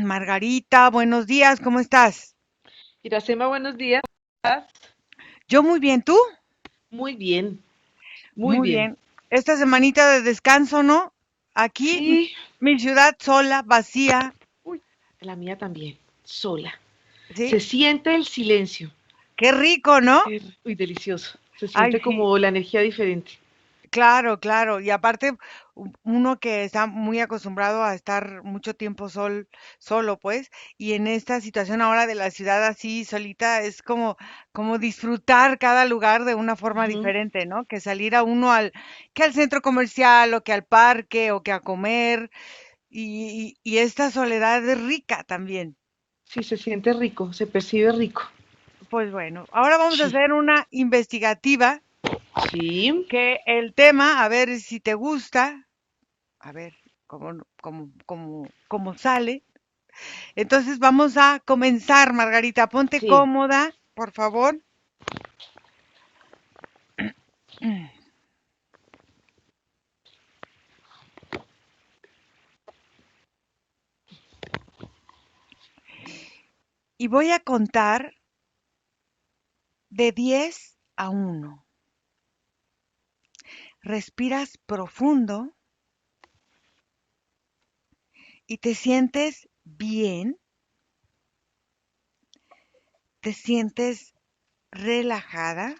Margarita, buenos días, ¿cómo estás? Iracema, buenos días. Yo muy bien, ¿tú? Muy bien, muy Muy bien. bien. Esta semanita de descanso, ¿no? Aquí, Sí, mi ciudad sola, vacía, uy, la mía también, sola. ¿sí? Se siente el silencio. Qué rico, ¿no? Uy, delicioso. Se Ay, siente sí, como la energía diferente. claro, claro. Y aparte, uno que está muy acostumbrado a estar mucho tiempo solo, pues, y en esta situación ahora de la ciudad así solita, es como disfrutar cada lugar de una forma Ujú. diferente, ¿no? Que salir a uno que al centro comercial, o que al parque, o que a comer, y esta soledad es rica también. Sí, se siente rico, se percibe rico. Pues bueno, ahora vamos a Sí, hacer una investigativa, sí, que el tema, a ver si te gusta. A ver cómo sale. Entonces vamos a comenzar, Margarita. Ponte sí. cómoda, por favor. Y voy a contar de 10 a 1. Respiras profundo y te sientes bien, te sientes relajada,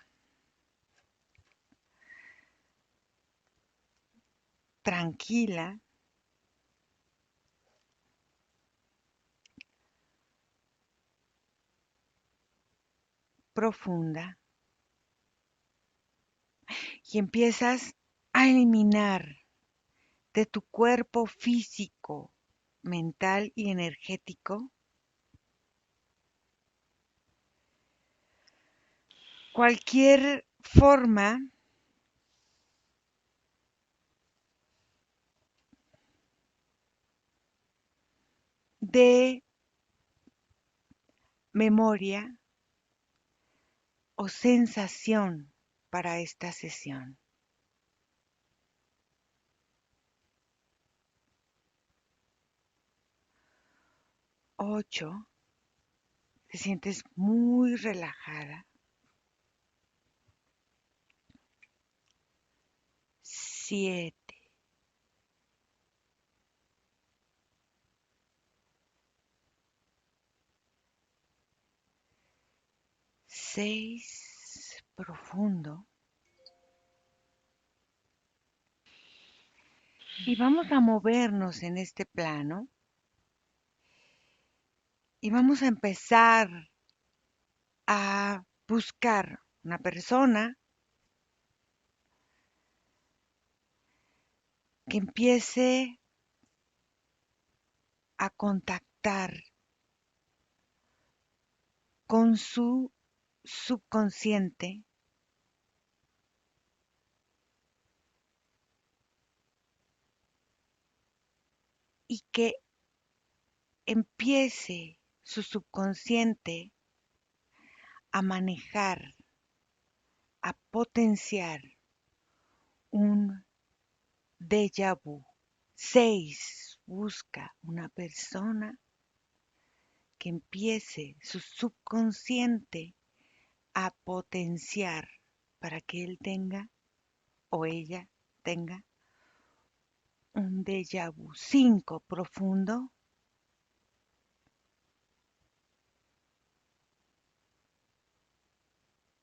tranquila, profunda, y empiezas a eliminar de tu cuerpo físico, mental y energético cualquier forma de memoria o sensación para esta sesión. 8. Te sientes muy relajada. 7. 6. Profundo. Y vamos a movernos en este plano y vamos a empezar a buscar una persona que empiece a contactar con su subconsciente y que empiece su subconsciente a manejar, a potenciar un déjà vu. 6. Busca una persona que empiece su subconsciente a potenciar para que él tenga o ella tenga un déjà vu. 5. Profundo.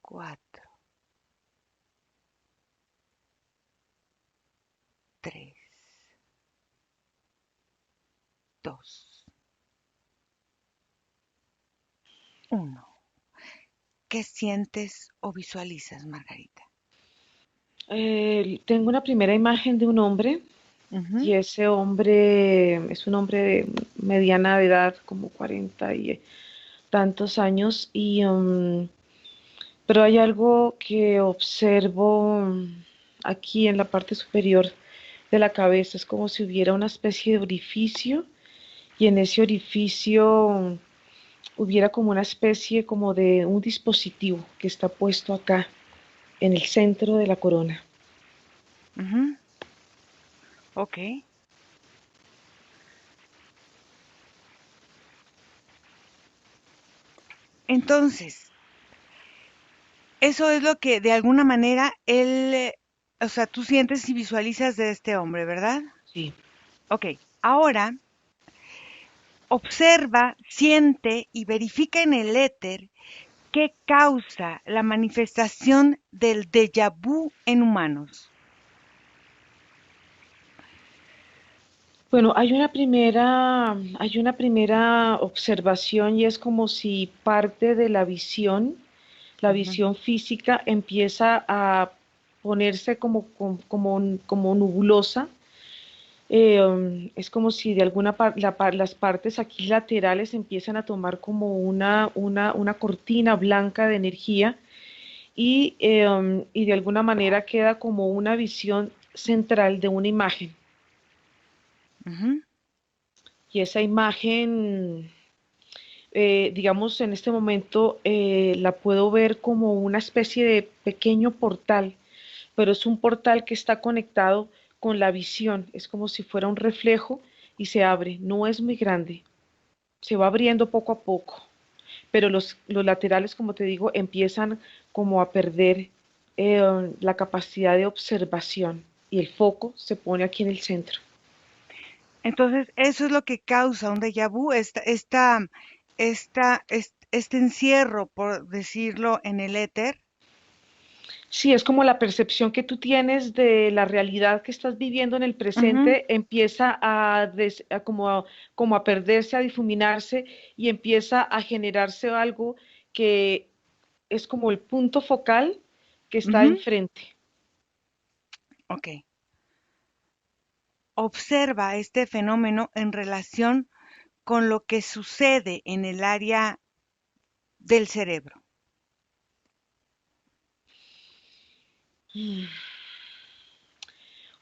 4. 3. 2. 1. ¿Qué sientes o visualizas, Margarita? Tengo una primera imagen de un hombre y Ujú. ese hombre es un hombre de mediana edad, como 40 y tantos años, pero hay algo que observo aquí en la parte superior de la cabeza. Es como si hubiera una especie de orificio y en ese orificio hubiera como una especie como de un dispositivo que está puesto acá en el centro de la corona. Ujú. Ok. Entonces, eso es lo que de alguna manera él, o sea, tú sientes y visualizas de este hombre, ¿verdad? Sí. Ok, ahora observa, siente y verifica en el éter qué causa la manifestación del déjà vu en humanos. Bueno, hay una primera observación y es como si parte de la Ujú, visión física empieza a ponerse como nubulosa. Es como si de alguna las partes aquí laterales empiezan a tomar como una cortina blanca de energía y de alguna manera queda como una visión central de una imagen. ujú, Y esa imagen, digamos, en este momento la puedo ver como una especie de pequeño portal, pero es un portal que está conectado con la visión, es como si fuera un reflejo y se abre, no es muy grande, se va abriendo poco a poco, pero los laterales, como te digo, empiezan como a perder la capacidad de observación y el foco se pone aquí en el centro. entonces, eso es lo que causa un déjà vu, este encierro, por decirlo, en el éter. Sí, es como la percepción que tú tienes de la realidad que estás viviendo en el Ujú, presente empieza como a perderse, a difuminarse y empieza a generarse algo que es como el punto focal que está ujú, enfrente. ok. Observa este fenómeno en relación con lo que sucede en el área del cerebro.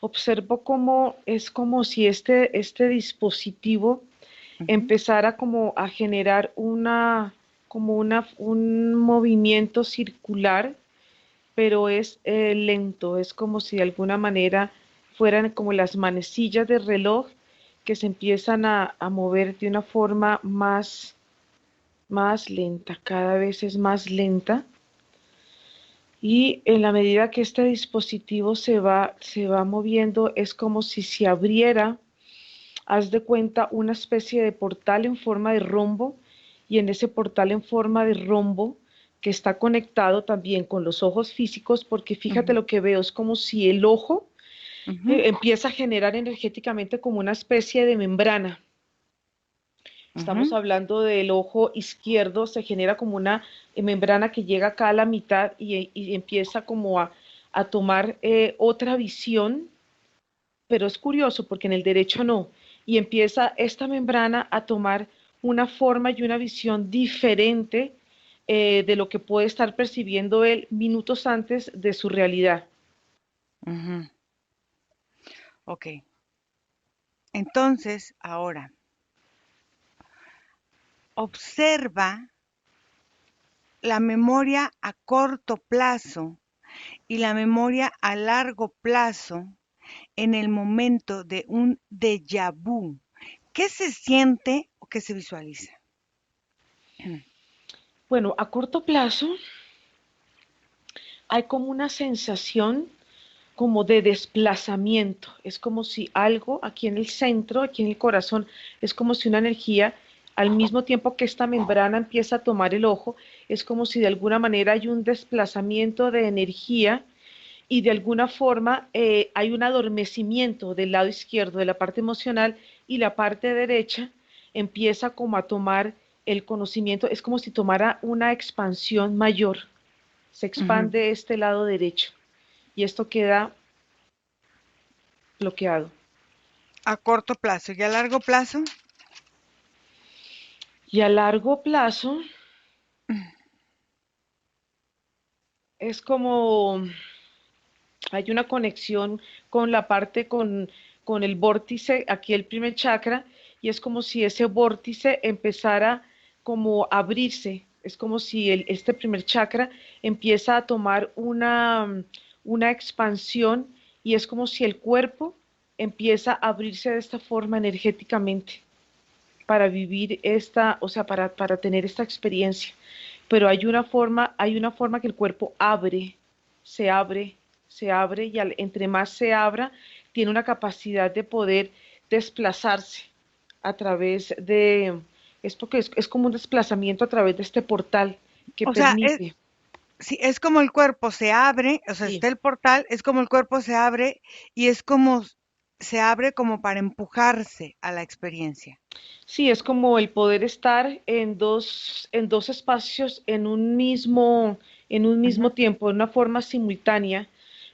Observo cómo es como si este dispositivo Ujú, empezara como a generar un movimiento circular, pero es lento, es como si de alguna manera fueran como las manecillas del reloj que se empiezan a mover de una forma más lenta, cada vez es más lenta. Y en la medida que este dispositivo se va moviendo, es como si se abriera, haz de cuenta, una especie de portal en forma de rombo, y en ese portal en forma de rombo, que está conectado también con los ojos físicos, porque fíjate ujú, lo que veo, es como si el ojo ujú, empieza a generar energéticamente como una especie de membrana. Estamos ujú, hablando del ojo izquierdo, se genera como una membrana que llega acá a la mitad y empieza como a tomar otra visión, pero es curioso porque en el derecho no, y empieza esta membrana a tomar una forma y una visión diferente de lo que puede estar percibiendo él minutos antes de su realidad. ujú. Ok. Entonces, ahora, observa la memoria a corto plazo y la memoria a largo plazo en el momento de un déjà vu. ¿Qué se siente o qué se visualiza? Bueno, a corto plazo hay como una sensación como de desplazamiento. Es como si algo aquí en el centro, aquí en el corazón, es como si una energía, al mismo tiempo que esta membrana empieza a tomar el ojo, es como si de alguna manera hay un desplazamiento de energía y de alguna forma hay un adormecimiento del lado izquierdo, de la parte emocional, y la parte derecha empieza como a tomar el conocimiento, es como si tomara una expansión mayor, se Ujú. expande este lado derecho y esto queda bloqueado. A corto plazo y a largo plazo. Y a largo plazo es como hay una conexión con la parte con el vórtice, aquí el primer chakra, y es como si ese vórtice empezara como a abrirse, es como si este primer chakra empieza a tomar una expansión y es como si el cuerpo empieza a abrirse de esta forma energéticamente para vivir esta, o sea, para tener esta experiencia. pero hay una forma que el cuerpo abre, se abre, se abre y entre más se abra, tiene una capacidad de poder desplazarse a través de, es porque es como un desplazamiento a través de este portal que O sea, permite, sí, es como el cuerpo se abre, o sea, sí, está el portal, es como el cuerpo se abre y es como se abre como para empujarse a la experiencia. sí, es como el poder estar en dos espacios en un mismo Ujú. tiempo, de una forma simultánea,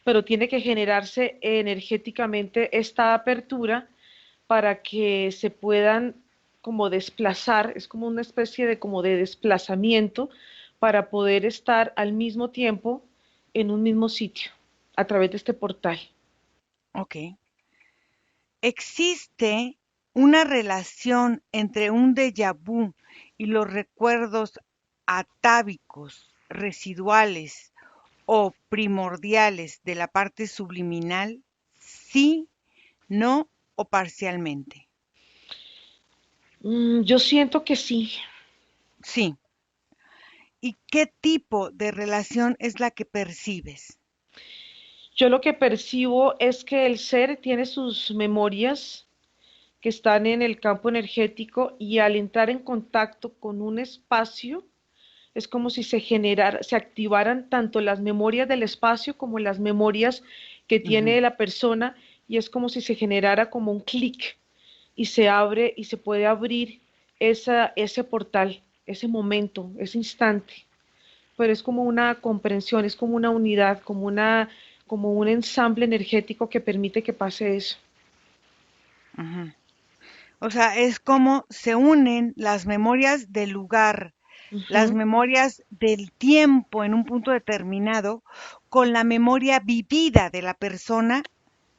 pero tiene que generarse energéticamente esta apertura para que se puedan como desplazar, es como una especie de como de desplazamiento para poder estar al mismo tiempo en un mismo sitio a través de este portal. Ok. ¿Existe una relación entre un déjà vu y los recuerdos atávicos, residuales o primordiales de la parte subliminal? Sí, no o parcialmente. Yo siento que sí. Sí. ¿Y qué tipo de relación es la que percibes? Yo lo que percibo es que el ser tiene sus memorias que están en el campo energético y al entrar en contacto con un espacio, es como si se generara, se activaran tanto las memorias del espacio como las memorias que Ujú, tiene la persona y es como si se generara como un clic y se abre y se puede abrir ese portal, ese momento, ese instante. Pero es como una comprensión, es como una unidad, como un ensamble energético que permite que pase eso. ujú. O sea, es como se unen las memorias del lugar, las Ujú. memorias del tiempo en un punto determinado, con la memoria vivida de la persona,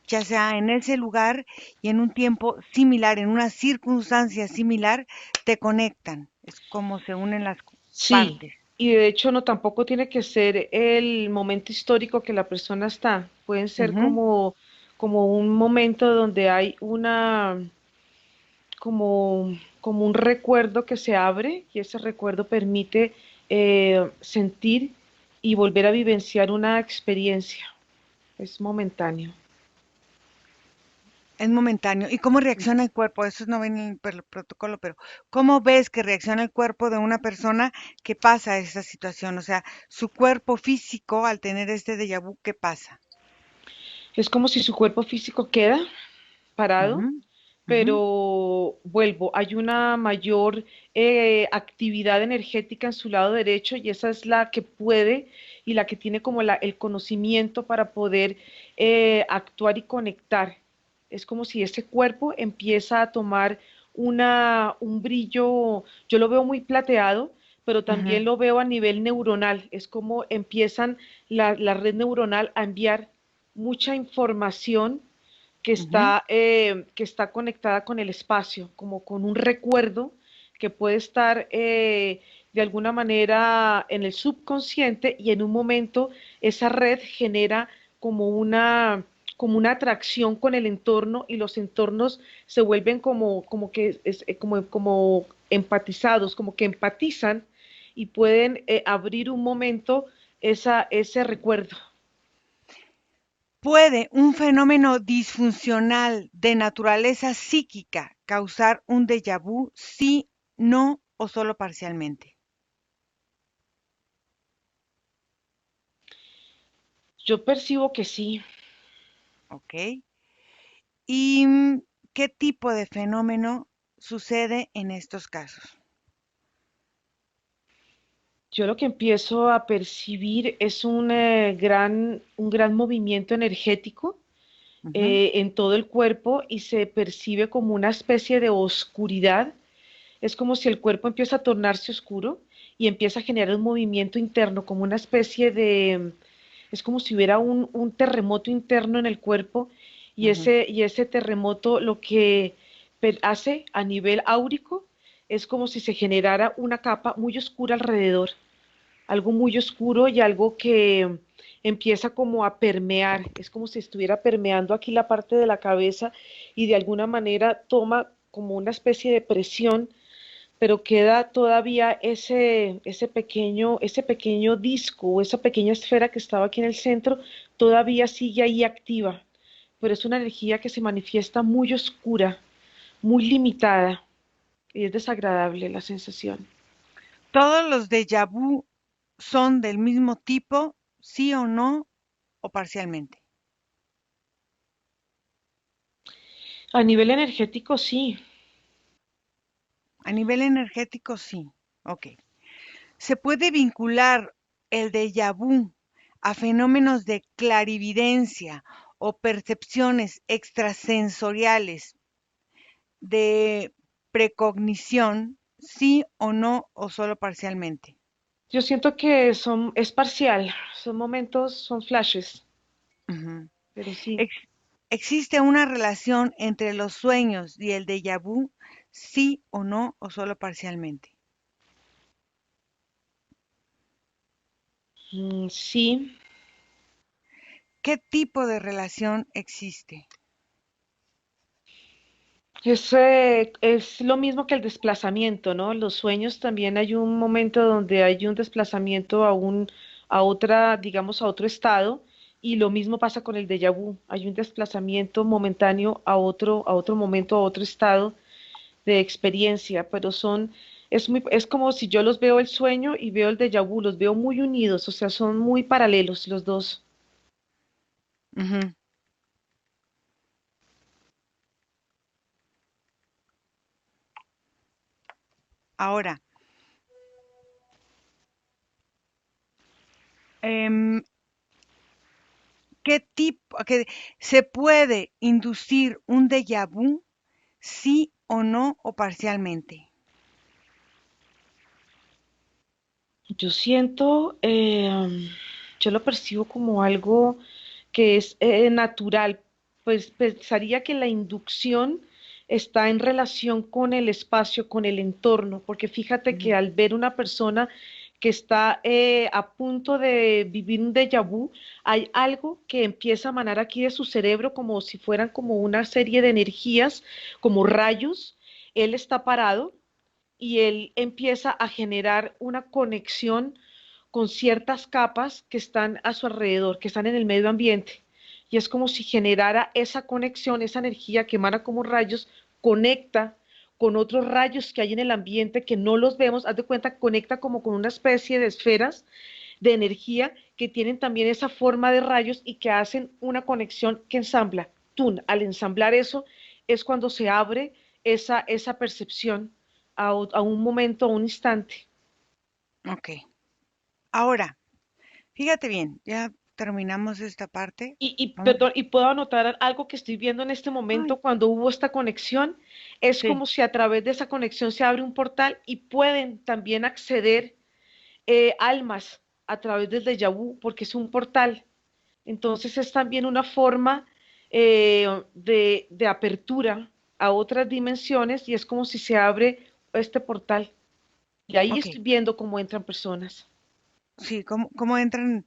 ya sea en ese lugar y en un tiempo similar, en una circunstancia similar, te conectan. Es como se unen las Sí, partes. y de hecho no tampoco tiene que ser el momento histórico que la persona está. Pueden ser Ujú, como un momento donde hay como un recuerdo que se abre y ese recuerdo permite sentir y volver a vivenciar una experiencia. Es momentáneo. es momentáneo. ¿Y cómo reacciona el cuerpo? Eso no viene en el protocolo, pero ¿cómo ves que reacciona el cuerpo de una persona que pasa esa situación? O sea, su cuerpo físico al tener este déjà vu, ¿qué pasa? Es como si su cuerpo físico queda Ujú, parado, ujú, pero vuelvo, hay una mayor actividad energética en su lado derecho y esa es la que puede y la que tiene como el conocimiento para poder actuar y conectar. Es como si ese cuerpo empieza a tomar un brillo, yo lo veo muy plateado, pero ujú, también lo veo a nivel neuronal. Es como empiezan la red neuronal a enviar mucha información ujú. que está conectada con el espacio, como con un recuerdo que puede estar de alguna manera en el subconsciente y en un momento esa red genera como como una atracción con el entorno y los entornos se vuelven como que como empatizados, como que empatizan y pueden abrir un momento ese recuerdo. ¿Puede un fenómeno disfuncional de naturaleza psíquica causar un déjà vu? Sí, no o solo parcialmente. Yo percibo que sí. ¿Ok? ¿Y qué tipo de fenómeno sucede en estos casos? Yo lo que empiezo a percibir es un gran movimiento energético Ujú, en todo el cuerpo y se percibe como una especie de oscuridad. Es como si el cuerpo empieza a tornarse oscuro y empieza a generar un movimiento interno, como una especie de, es como si hubiera un terremoto interno en el cuerpo ujú. y ese terremoto lo que hace a nivel áurico es como si se generara una capa muy oscura alrededor, algo muy oscuro y algo que empieza como a permear, es como si estuviera permeando aquí la parte de la cabeza y de alguna manera toma como una especie de presión pero queda todavía ese pequeño disco o esa pequeña esfera que estaba aquí en el centro, todavía sigue ahí activa, pero es una energía que se manifiesta muy oscura, muy limitada y es desagradable la sensación. ¿Todos los déjà vu son del mismo tipo, sí o no, o parcialmente? A nivel energético, sí. A nivel energético, sí. Ok. ¿Se puede vincular el déjà vu a fenómenos de clarividencia o percepciones extrasensoriales de precognición, sí o no, o solo parcialmente? Yo siento que es parcial, son momentos, son flashes, Ujú. pero sí. Ex- ¿Existe una relación entre los sueños y el déjà vu, sí o no, o solo parcialmente? Sí, ¿Qué tipo de relación existe? es lo mismo que el desplazamiento, ¿no? Los sueños también hay un momento donde hay un desplazamiento a otra, digamos, a otro estado, y lo mismo pasa con el déjà vu. Hay un desplazamiento momentáneo a otro momento, a otro estado de experiencia, pero es como si yo los veo el sueño y veo el déjà vu, los veo muy unidos, o sea, son muy paralelos los dos. Ujú. Ahora, em, ¿qué tipo, que se puede inducir un déjà vu, sí o no, o parcialmente? Yo siento, yo lo percibo como algo que es natural, pues pensaría que la inducción está en relación con el espacio, con el entorno, porque fíjate que Ujú. al ver una persona que está a punto de vivir un déjà vu, hay algo que empieza a emanar aquí de su cerebro como si fueran como una serie de energías, como rayos. Él está parado y él empieza a generar una conexión con ciertas capas que están a su alrededor, que están en el medio ambiente. Y es como si generara esa conexión, esa energía que emana como rayos, conecta con otros rayos que hay en el ambiente que no los vemos, haz de cuenta, conecta como con una especie de esferas de energía que tienen también esa forma de rayos y que hacen una conexión que ensambla. Tú, al ensamblar eso, es cuando se abre esa percepción a un momento, a un instante. Ok. Ahora, fíjate bien, ya terminamos esta parte. Vamos. Perdón, y puedo anotar algo que estoy viendo en este Ay, momento cuando hubo esta conexión. Es sí, como si a través de esa conexión se abre un portal y pueden también acceder almas a través del déjà vu, porque es un portal. Entonces es también una forma de apertura a otras dimensiones y es como si se abre este portal. Y ahí ok. estoy viendo cómo entran personas, Sí, ¿cómo entran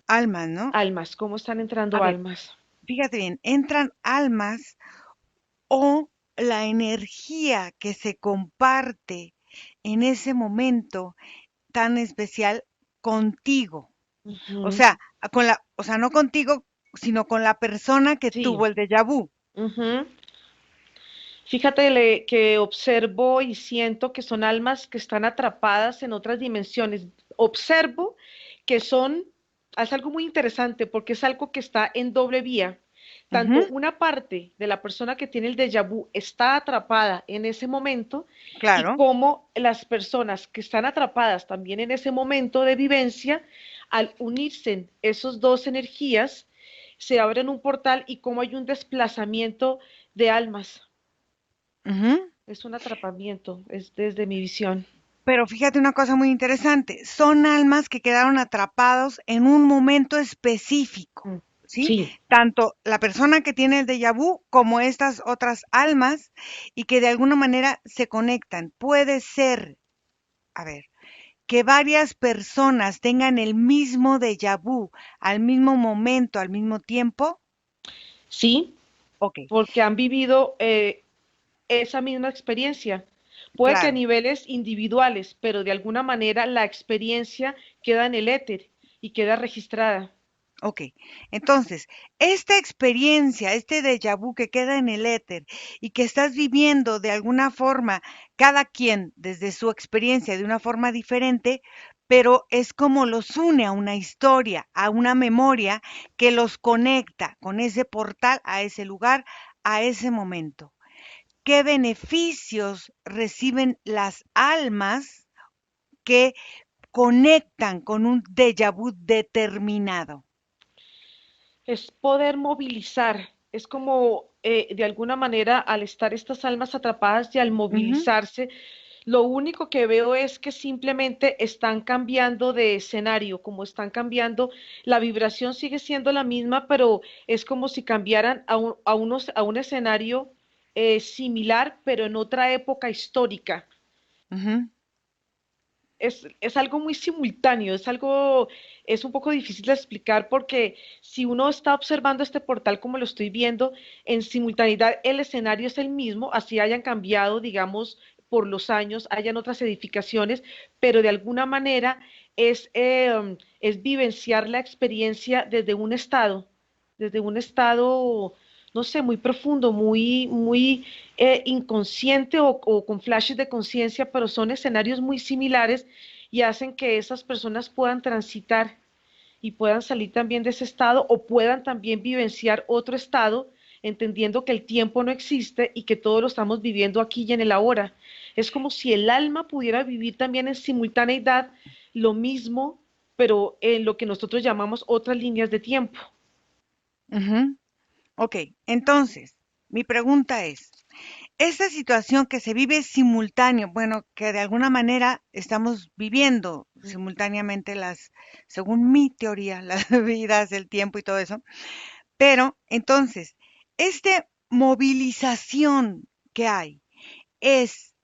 almas, no? almas, cómo están A entrando ver, almas. fíjate bien, entran almas o la energía que se comparte en ese momento tan especial contigo. O Ujú. sea, o sea, no contigo, sino con la persona que Sí. tuvo el déjà vu. Ujú. Fíjate que observo y siento que son almas que están atrapadas en otras dimensiones. Observo que es algo muy interesante porque es algo que está en doble vía. Tanto Ujú, una parte de la persona que tiene el déjà vu está atrapada en ese momento y claro. como las personas que están atrapadas también en ese momento de vivencia, al unirse esos dos energías, se abren un portal y como hay un desplazamiento de almas. Ujú. Es un atrapamiento, es desde mi visión. Pero fíjate una cosa muy interesante, son almas que quedaron atrapados en un momento específico, Mm. ¿sí? Sí, Tanto la persona que tiene el déjà vu como estas otras almas y que de alguna manera se conectan. Puede ser, a ver, que varias personas tengan el mismo déjà vu al mismo momento, al mismo tiempo. sí, Ok. porque han vivido esa misma experiencia. Puede que a claro. niveles individuales, pero de alguna manera la experiencia queda en el éter y queda registrada. Ok, entonces, esta experiencia, este déjà vu que queda en el éter y que estás viviendo de alguna forma, cada quien desde su experiencia de una forma diferente, pero es como los une a una historia, a una memoria que los conecta con ese portal, a ese lugar, a ese momento. ¿Qué beneficios reciben las almas que conectan con un déjà vu determinado? Es poder movilizar, es como de alguna manera al estar estas almas atrapadas y al Ujú, movilizarse, lo único que veo es que simplemente están cambiando de escenario, como están cambiando, la vibración sigue siendo la misma, pero es como si cambiaran a un escenario similar, pero en otra época histórica. ujú. Es algo muy simultáneo, es algo, es un poco difícil de explicar porque si uno está observando este portal como lo estoy viendo, en simultaneidad el escenario es el mismo, así hayan cambiado, digamos, por los años, hayan otras edificaciones, pero de alguna manera es vivenciar la experiencia desde un estado, no sé, muy profundo, muy inconsciente o con flashes de conciencia, pero son escenarios muy similares y hacen que esas personas puedan transitar y puedan salir también de ese estado o puedan también vivenciar otro estado, entendiendo que el tiempo no existe y que todo lo estamos viviendo aquí y en el ahora. Es como si el alma pudiera vivir también en simultaneidad lo mismo, pero en lo que nosotros llamamos otras líneas de tiempo. Ujú. Ok, entonces, mi pregunta es, esta situación que se vive simultáneo, bueno, que de alguna manera estamos viviendo simultáneamente según mi teoría, las vidas, el tiempo y todo eso, pero entonces, esta movilización que hay es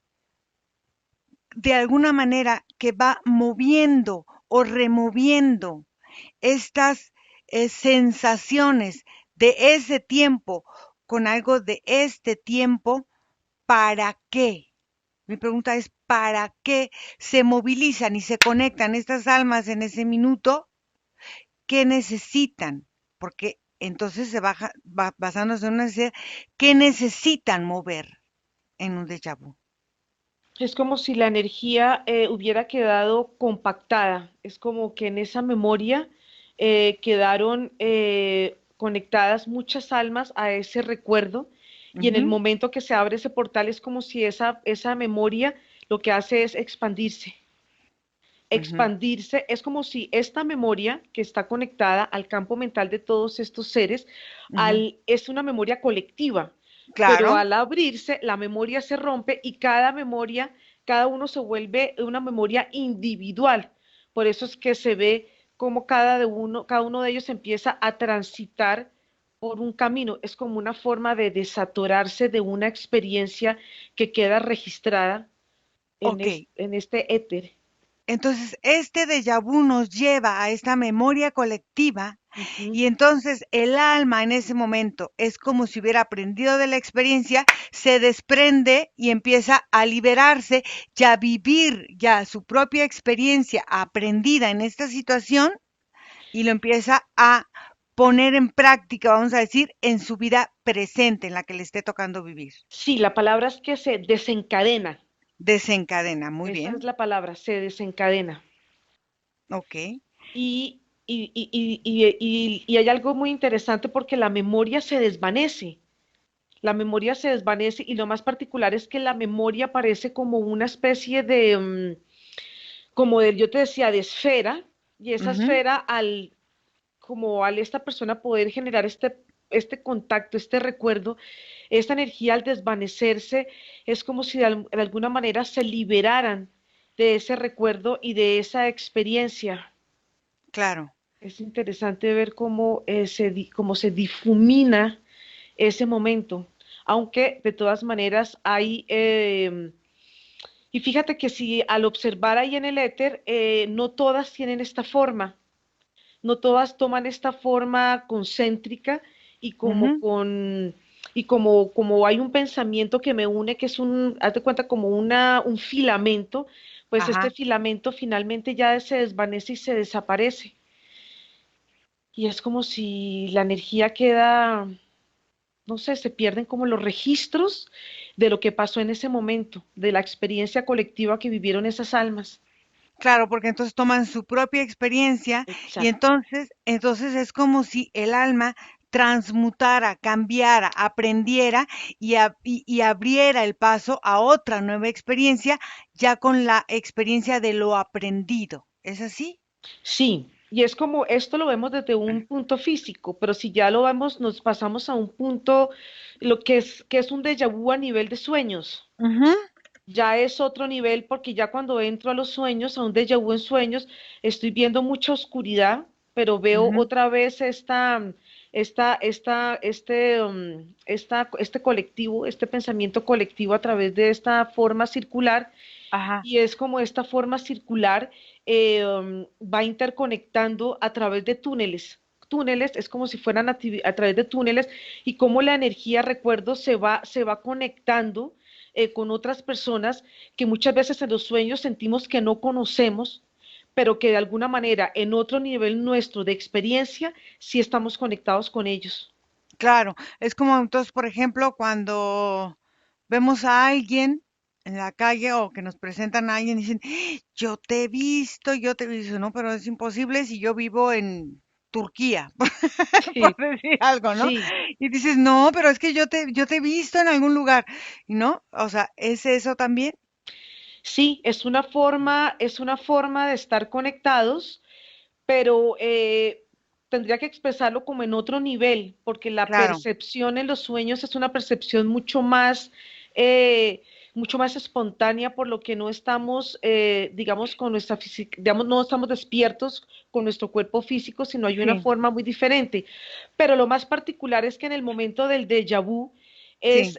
de alguna manera que va moviendo o removiendo estas sensaciones de ese tiempo con algo de este tiempo, ¿para qué? Mi pregunta es, ¿para qué se movilizan y se conectan estas almas en ese minuto? ¿Qué necesitan? Porque entonces se basándose en una necesidad, ¿qué necesitan mover en un déjà vu? Es como si la energía hubiera quedado compactada, es como que en esa memoria quedaron conectadas muchas almas a ese recuerdo y en el Ujú, momento que se abre ese portal es como si esa memoria lo que hace es expandirse. ujú, Expandirse es como si esta memoria que está conectada al campo mental de todos estos seres ujú. es una memoria colectiva, pero Claro, al abrirse la memoria se rompe y cada memoria, cada uno se vuelve una memoria individual. Por eso es que se ve como cada uno de ellos empieza a transitar por un camino. Es como una forma de desatorarse de una experiencia que queda registrada ok. en este éter. Entonces, este déjà vu nos lleva a esta memoria colectiva Ujú. y entonces el alma en ese momento es como si hubiera aprendido de la experiencia, se desprende y empieza a liberarse y a vivir ya su propia experiencia aprendida en esta situación y lo empieza a poner en práctica, vamos a decir, en su vida presente en la que le esté tocando vivir. Sí, la palabra es que se desencadena. Desencadena, muy Esa es bien. la palabra, se desencadena. Ok. Y hay algo muy interesante porque la memoria se desvanece. La memoria se desvanece y lo más particular es que la memoria parece como una especie de, como de, yo te decía, de esfera. Y esa Ujú, esfera como al esta persona poder generar este contacto, este recuerdo, esta energía al desvanecerse, es como si de alguna manera se liberaran de ese recuerdo y de esa experiencia. claro. Es interesante ver cómo, cómo se difumina ese momento, aunque de todas maneras hay, y fíjate que si al observar ahí en el éter, no todas tienen esta forma, no todas toman esta forma concéntrica y como Ujú, con y como hay un pensamiento que me une, que es haz de cuenta, como un filamento, pues este Ajá. filamento finalmente ya se desvanece y se desaparece. Y es como si la energía queda, no sé, se pierden como los registros de lo que pasó en ese momento, de la experiencia colectiva que vivieron esas almas. Claro, porque entonces toman su propia experiencia y Exacto. entonces es como si el alma transmutara, cambiara, aprendiera y abriera el paso a otra nueva experiencia, ya con la experiencia de lo aprendido. ¿Es así? Sí, y es como esto lo vemos desde un punto físico, pero si ya lo vemos, nos pasamos a un punto, lo que es un déjà vu a nivel de sueños. Ujú, Ya es otro nivel porque ya cuando entro a los sueños, a un déjà vu en sueños, estoy viendo mucha oscuridad, pero veo ujú, otra vez este colectivo, este pensamiento colectivo a través de esta forma circular ajá. y es como esta forma circular va interconectando a través de túneles. Túneles es como si fueran a través de túneles y cómo la energía, recuerdo, se va conectando con otras personas que muchas veces en los sueños sentimos que no conocemos, pero que de alguna manera en otro nivel nuestro de experiencia sí estamos conectados con ellos. Claro, es como entonces, por ejemplo, cuando vemos a alguien en la calle o que nos presentan a alguien y dicen, yo te he visto, yo te he visto, no, pero es imposible si yo vivo en Turquía, por Sí, decir algo, ¿no? sí. Y dices, no, pero es que yo te he visto en algún lugar, ¿no? O sea, ¿es eso también? Sí, es una forma de estar conectados, pero tendría que expresarlo como en otro nivel, porque la Claro, percepción en los sueños es una percepción eh, mucho más espontánea, por lo que no estamos, digamos, con nuestra física, digamos, no estamos despiertos con nuestro cuerpo físico, sino hay una sí, forma muy diferente. Pero lo más particular es que en el momento del déjà vu, sí. es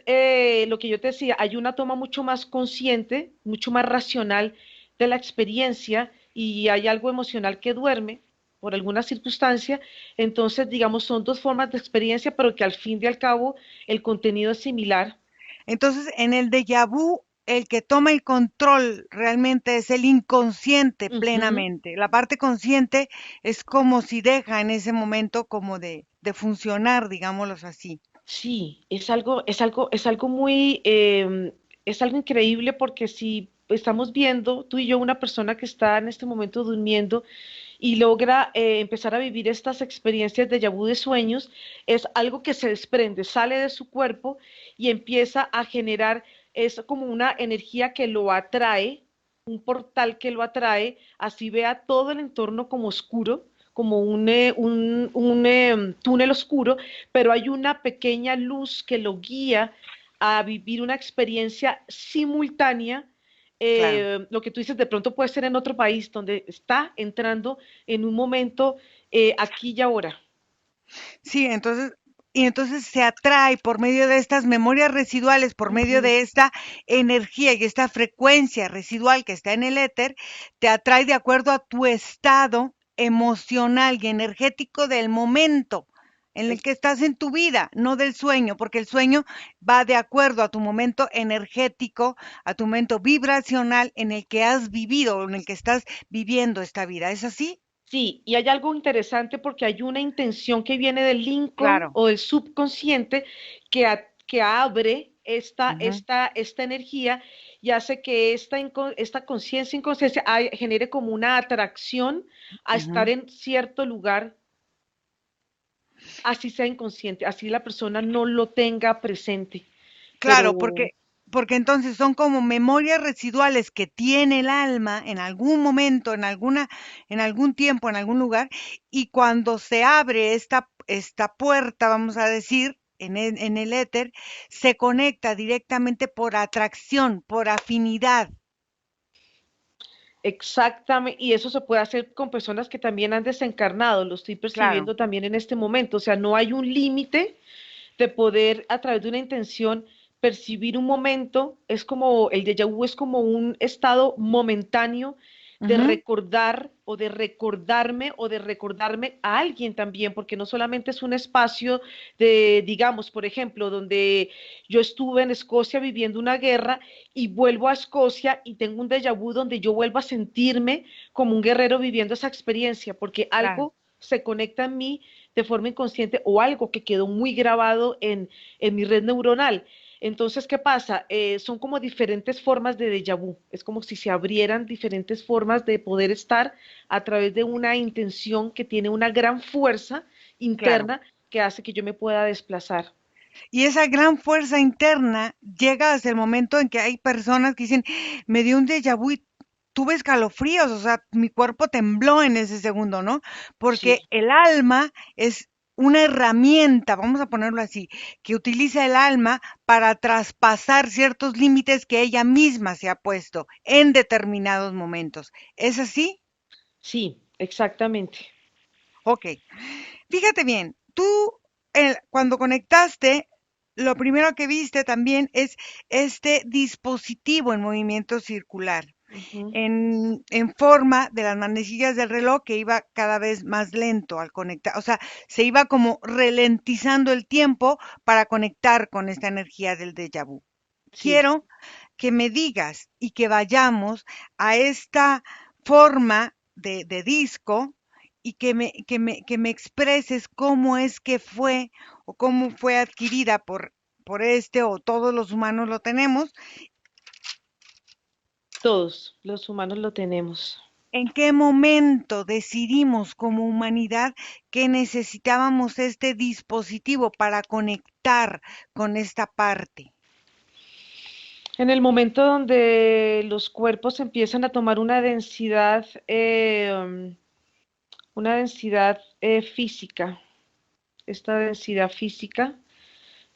lo que yo te decía, hay una toma mucho más consciente, mucho más racional de la experiencia y hay algo emocional que duerme por alguna circunstancia, entonces, digamos, son dos formas de experiencia, pero que al fin y al cabo el contenido es similar. Entonces, en el déjà vu, el que toma el control realmente es el inconsciente Ujú. plenamente. La parte consciente es como si deja en ese momento como de funcionar, digámoslo así. Sí, es algo increíble porque si estamos viendo, tú y yo, una persona que está en este momento durmiendo y logra empezar a vivir estas experiencias de vu de sueños, es algo que se desprende, sale de su cuerpo y empieza a generar, es como una energía que lo atrae, un portal que lo atrae, así vea todo el entorno como oscuro, como un túnel oscuro, pero hay una pequeña luz que lo guía a vivir una experiencia simultánea. Claro. Lo que tú dices de pronto puede ser en otro país donde está entrando en un momento aquí y ahora. Sí, entonces se atrae por medio de estas memorias residuales, por medio Ujú. de esta energía y esta frecuencia residual que está en el éter, te atrae de acuerdo a tu estado emocional y energético del momento en el que estás en tu vida, no del sueño, porque el sueño va de acuerdo a tu momento energético, a tu momento vibracional en el que has vivido, en el que estás viviendo esta vida. ¿Es así? Sí, y hay algo interesante porque hay una intención que viene del Lincoln Claro. o del subconsciente que abre esta, Ujú, esta, esta energía y hace que esta conciencia inconsciencia genere como una atracción a estar ujú. en cierto lugar, así sea inconsciente, así la persona no lo tenga presente. Claro, Pero porque entonces son como memorias residuales que tiene el alma en algún momento, en algún tiempo, en algún lugar, y cuando se abre esta puerta, vamos a decir, en el éter, se conecta directamente por atracción, por afinidad. exactamente, y eso se puede hacer con personas que también han desencarnado, lo estoy Claro. percibiendo también en este momento, o sea, no hay un límite de poder a través de una intención percibir un momento, es como el déjà vu es como un estado momentáneo de Ujú, recordar o de recordarme o de recordarme a alguien también, porque no solamente es un espacio de, digamos, por ejemplo, donde yo estuve en Escocia viviendo una guerra y vuelvo a Escocia y tengo un déjà vu donde yo vuelvo a sentirme como un guerrero viviendo esa experiencia, porque claro. algo se conecta en mí de forma inconsciente o algo que quedó muy grabado en mi red neuronal. Entonces, ¿qué pasa? Son como diferentes formas de déjà vu. Es como si se abrieran diferentes formas de poder estar a través de una intención que tiene una gran fuerza Claro. interna que hace que yo me pueda desplazar. Y esa gran fuerza interna llega hasta el momento en que hay personas que dicen, me dio un déjà vu y tuve escalofríos, o sea, mi cuerpo tembló en ese segundo, ¿no? Sí, Porque el alma es una herramienta, vamos a ponerlo así, que utiliza el alma para traspasar ciertos límites que ella misma se ha puesto en determinados momentos. ¿Es así? sí, exactamente. Ok. Fíjate bien, tú cuando conectaste, lo primero que viste también es este dispositivo en movimiento circular, Ujú. en forma de las manecillas del reloj que iba cada vez más lento al conectar, o sea, se iba como ralentizando el tiempo para conectar con esta energía del déjà vu. Sí, Quiero que me digas y que vayamos a esta forma de disco y que me expreses cómo es que fue o cómo fue adquirida por este o todos los humanos lo tenemos, todos los humanos lo tenemos. en qué momento decidimos como humanidad que necesitábamos este dispositivo para conectar con esta parte. En el momento donde los cuerpos empiezan a tomar una densidad física, esta densidad física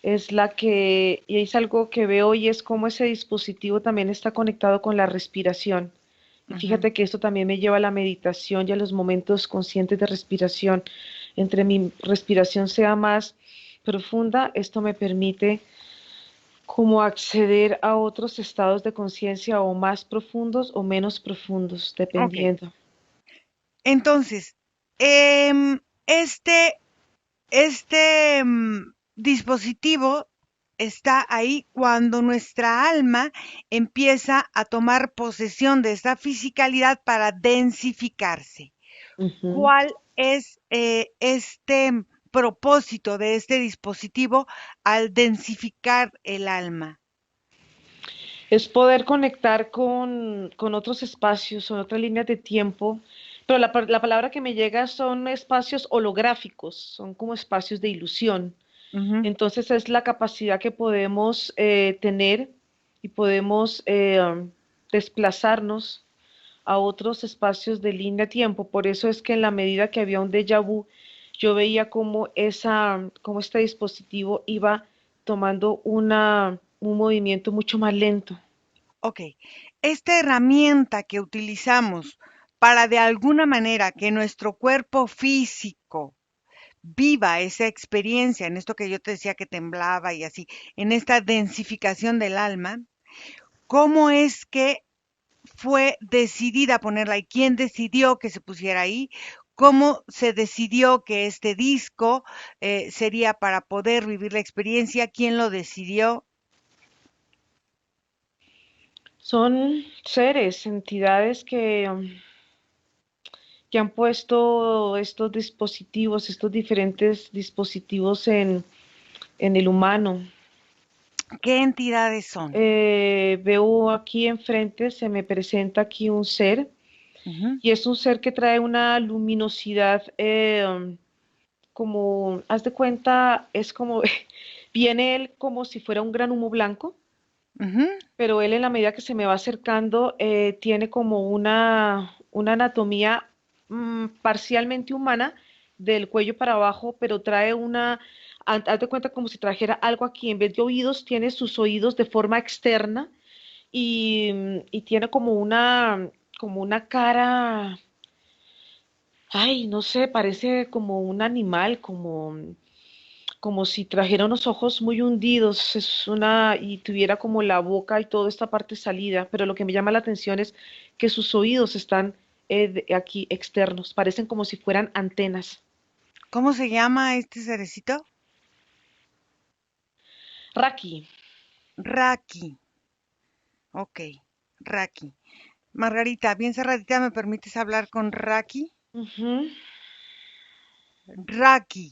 es la que, y es algo que veo y es como ese dispositivo también está conectado con la respiración. Y Ujú. fíjate que esto también me lleva a la meditación y a los momentos conscientes de respiración. Entre mi respiración sea más profunda, esto me permite como acceder a otros estados de conciencia o más profundos o menos profundos, Ok, dependiendo. entonces, este dispositivo está ahí cuando nuestra alma empieza a tomar posesión de esta fisicalidad para densificarse. Ujú. ¿Cuál es este propósito de este dispositivo al densificar el alma? Es poder conectar con otros espacios, con otras líneas de tiempo, pero la palabra que me llega son espacios holográficos, son como espacios de ilusión. Ujú. Entonces es la capacidad que podemos tener y podemos desplazarnos a otros espacios de línea de tiempo. Por eso es que en la medida que había un déjà vu, yo veía cómo este dispositivo iba tomando un movimiento mucho más lento. Ok, esta herramienta que utilizamos para de alguna manera que nuestro cuerpo físico viva esa experiencia, en esto que yo te decía que temblaba y así, en esta densificación del alma, ¿cómo es que fue decidida ponerla y quién decidió que se pusiera ahí? ¿Cómo se decidió que este disco sería para poder vivir la experiencia? ¿Quién lo decidió? Son seres, entidades que han puesto estos diferentes dispositivos en el humano. ¿Qué entidades son? Veo aquí enfrente, se me presenta aquí un ser Ujú, y es un ser que trae una luminosidad como, haz de cuenta, es como, viene él como si fuera un gran humo blanco, ujú, pero él en la medida que se me va acercando tiene como una anatomía parcialmente humana del cuello para abajo, pero trae haz de cuenta como si trajera algo aquí, en vez de oídos, tiene sus oídos de forma externa y tiene como una cara, ay, no sé, parece como un animal, como si trajera unos ojos muy hundidos, y tuviera como la boca y toda esta parte salida, pero lo que me llama la atención es que sus oídos están aquí externos, parecen como si fueran antenas. ¿Cómo se llama este cerecito? Raki. Raki. Ok, Raki. Margarita, bien cerradita, ¿me permites hablar con Raki? Ujú. Raki.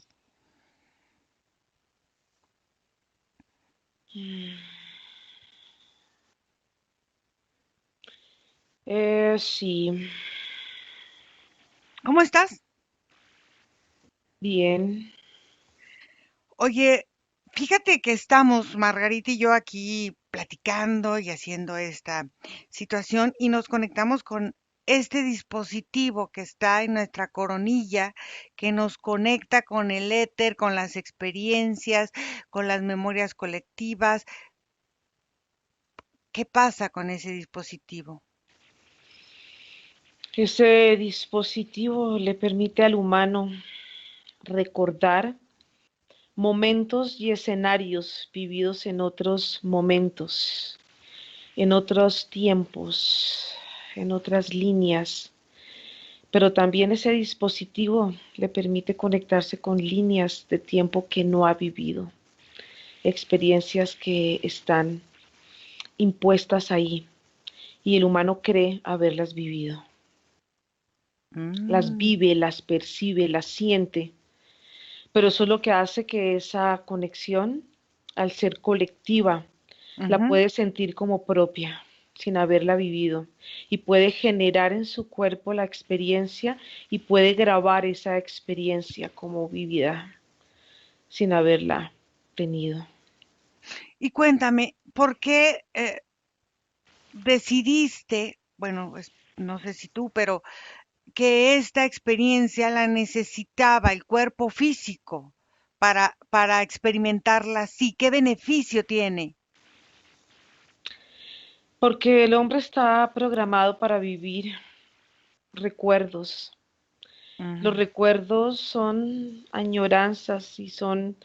Sí, ¿Cómo estás? bien. Oye, fíjate que estamos, Margarita y yo, aquí platicando y haciendo esta situación y nos conectamos con este dispositivo que está en nuestra coronilla, que nos conecta con el éter, con las experiencias, con las memorias colectivas. ¿Qué pasa con ese dispositivo? Ese dispositivo le permite al humano recordar momentos y escenarios vividos en otros momentos, en otros tiempos, en otras líneas. Pero también ese dispositivo le permite conectarse con líneas de tiempo que no ha vivido, experiencias que están impuestas ahí y el humano cree haberlas vivido. Las Mm, vive, las percibe, las siente, pero eso es lo que hace que esa conexión, al ser colectiva, la ujú. puede sentir como propia, sin haberla vivido, y puede generar en su cuerpo la experiencia y puede grabar esa experiencia como vivida, sin haberla tenido. Y cuéntame, ¿por qué decidiste, bueno, no sé si tú, pero que esta experiencia la necesitaba el cuerpo físico para experimentarla así? ¿Qué beneficio tiene? Porque el hombre está programado para vivir recuerdos. Los Ujú, recuerdos son añoranzas y son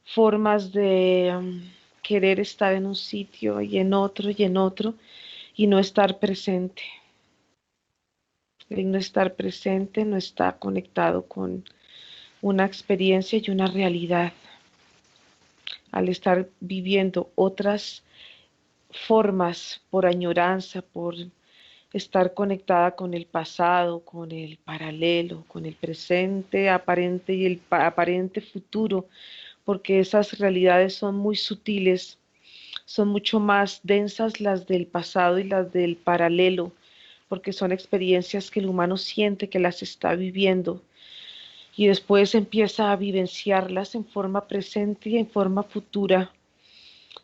formas de querer estar en un sitio y en otro y no estar presente. El no estar presente no está conectado con una experiencia y una realidad. Al estar viviendo otras formas por añoranza, por estar conectada con el pasado, con el paralelo, con el presente aparente y el aparente futuro, porque esas realidades son muy sutiles, son mucho más densas las del pasado y las del paralelo, porque son experiencias que el humano siente que las está viviendo y después empieza a vivenciarlas en forma presente y en forma futura,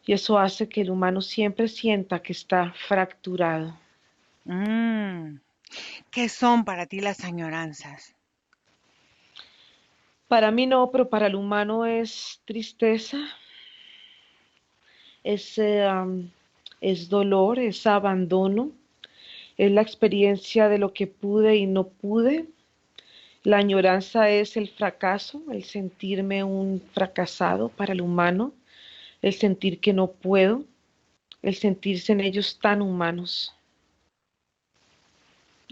y eso hace que el humano siempre sienta que está fracturado. mm. ¿Qué son para ti las añoranzas? Para mí no, pero para el humano es tristeza, es, es dolor, es abandono, es la experiencia de lo que pude y no pude. La añoranza es el fracaso, el sentirme un fracasado para el humano, el sentir que no puedo, el sentirse en ellos tan humanos.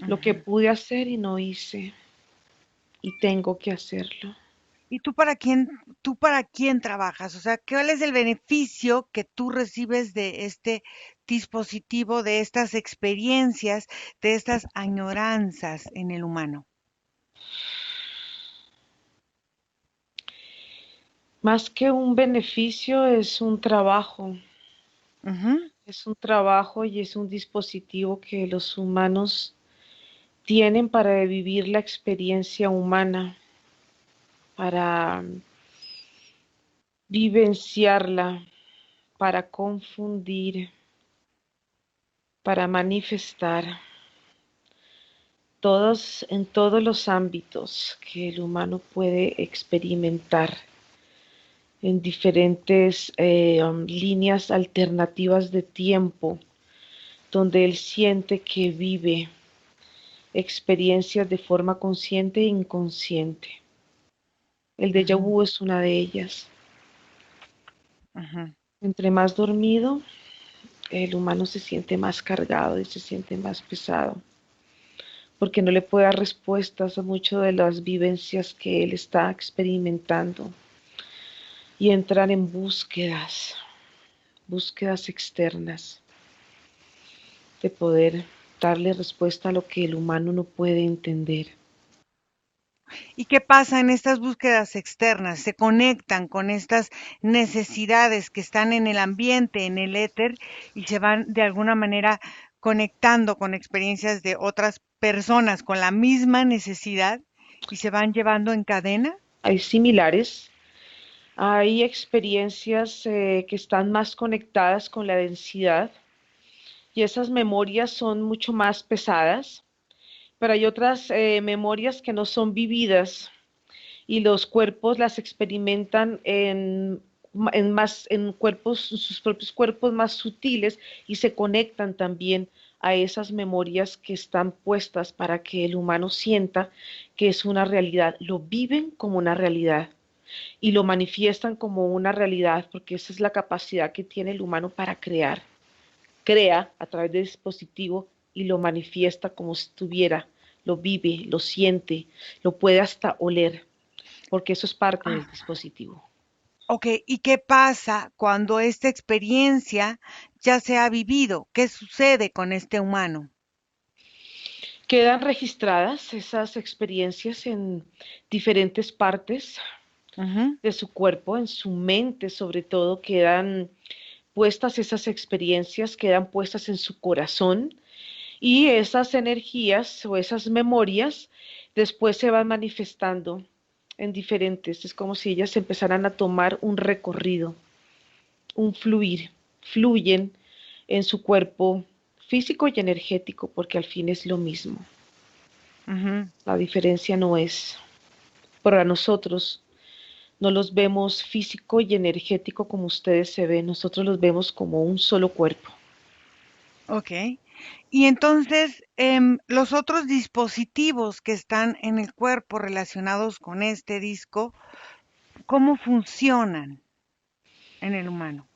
Lo que Ujú. pude hacer y no hice, y tengo que hacerlo. ¿Y tú para quién trabajas? O sea, ¿cuál es el beneficio que tú recibes de este dispositivo, de estas experiencias, de estas añoranzas en el humano? Más que un beneficio, Ujú, es un trabajo y es un dispositivo que los humanos tienen para vivir la experiencia humana, para vivenciarla, para confundir, para manifestar, todos en todos los ámbitos que el humano puede experimentar en diferentes líneas alternativas de tiempo, donde él siente que vive experiencias de forma consciente e inconsciente. El déjà ujú, vu es una de ellas. ujú. Entre más dormido, el humano se siente más cargado y se siente más pesado, porque no le puede dar respuestas a muchas de las vivencias que él está experimentando y entran en búsquedas externas de poder darle respuesta a lo que el humano no puede entender. ¿Y qué pasa en estas búsquedas externas? Se conectan con estas necesidades que están en el ambiente, en el éter, y se van de alguna manera conectando con experiencias de otras personas con la misma necesidad y se van llevando en cadena. Hay similares, hay experiencias que están más conectadas con la densidad y esas memorias son mucho más pesadas, pero hay otras memorias que no son vividas y los cuerpos las experimentan en cuerpos, sus propios cuerpos más sutiles y se conectan también a esas memorias que están puestas para que el humano sienta que es una realidad, lo viven como una realidad y lo manifiestan como una realidad porque esa es la capacidad que tiene el humano para crear. Crea a través del dispositivo y lo manifiesta como si estuviera, lo vive, lo siente, lo puede hasta oler porque eso es parte del dispositivo. Ok, ¿y qué pasa cuando esta experiencia ya se ha vivido? ¿Qué sucede con este humano? Quedan registradas esas experiencias en diferentes partes Ujú, de su cuerpo, en su mente sobre todo, quedan puestas esas experiencias, quedan puestas en su corazón y esas energías o esas memorias después se van manifestando en diferentes, es como si ellas empezaran a tomar un recorrido, un fluir, fluyen en su cuerpo físico y energético porque al fin es lo mismo. ujú. La diferencia no es, para nosotros no los vemos físico y energético como ustedes se ven, nosotros los vemos como un solo cuerpo. Ok. Y entonces, los otros dispositivos que están en el cuerpo relacionados con este disco, ¿cómo funcionan en el humano?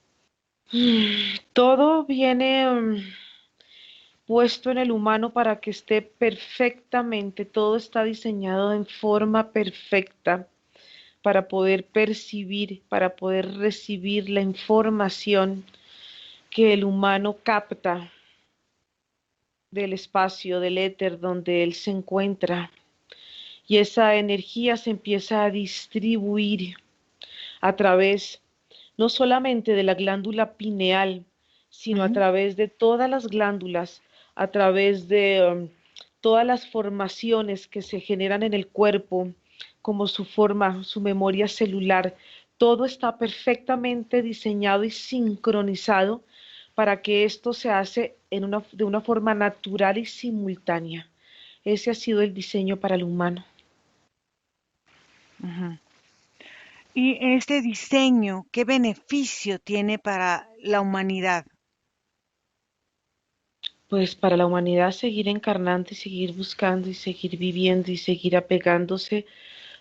Todo viene puesto en el humano para que esté perfectamente, todo está diseñado en forma perfecta para poder percibir, para poder recibir la información que el humano capta del espacio, del éter donde él se encuentra. Y esa energía se empieza a distribuir a través no solamente de la glándula pineal, sino a Ujú, través de todas las glándulas, a través de todas las formaciones que se generan en el cuerpo, como su forma, su memoria celular. Todo está perfectamente diseñado y sincronizado para que esto se hace de una forma natural y simultánea. Ese ha sido el diseño para el humano. ujú. Y este diseño, ¿qué beneficio tiene para la humanidad? Pues para la humanidad seguir encarnando y seguir buscando y seguir viviendo y seguir apegándose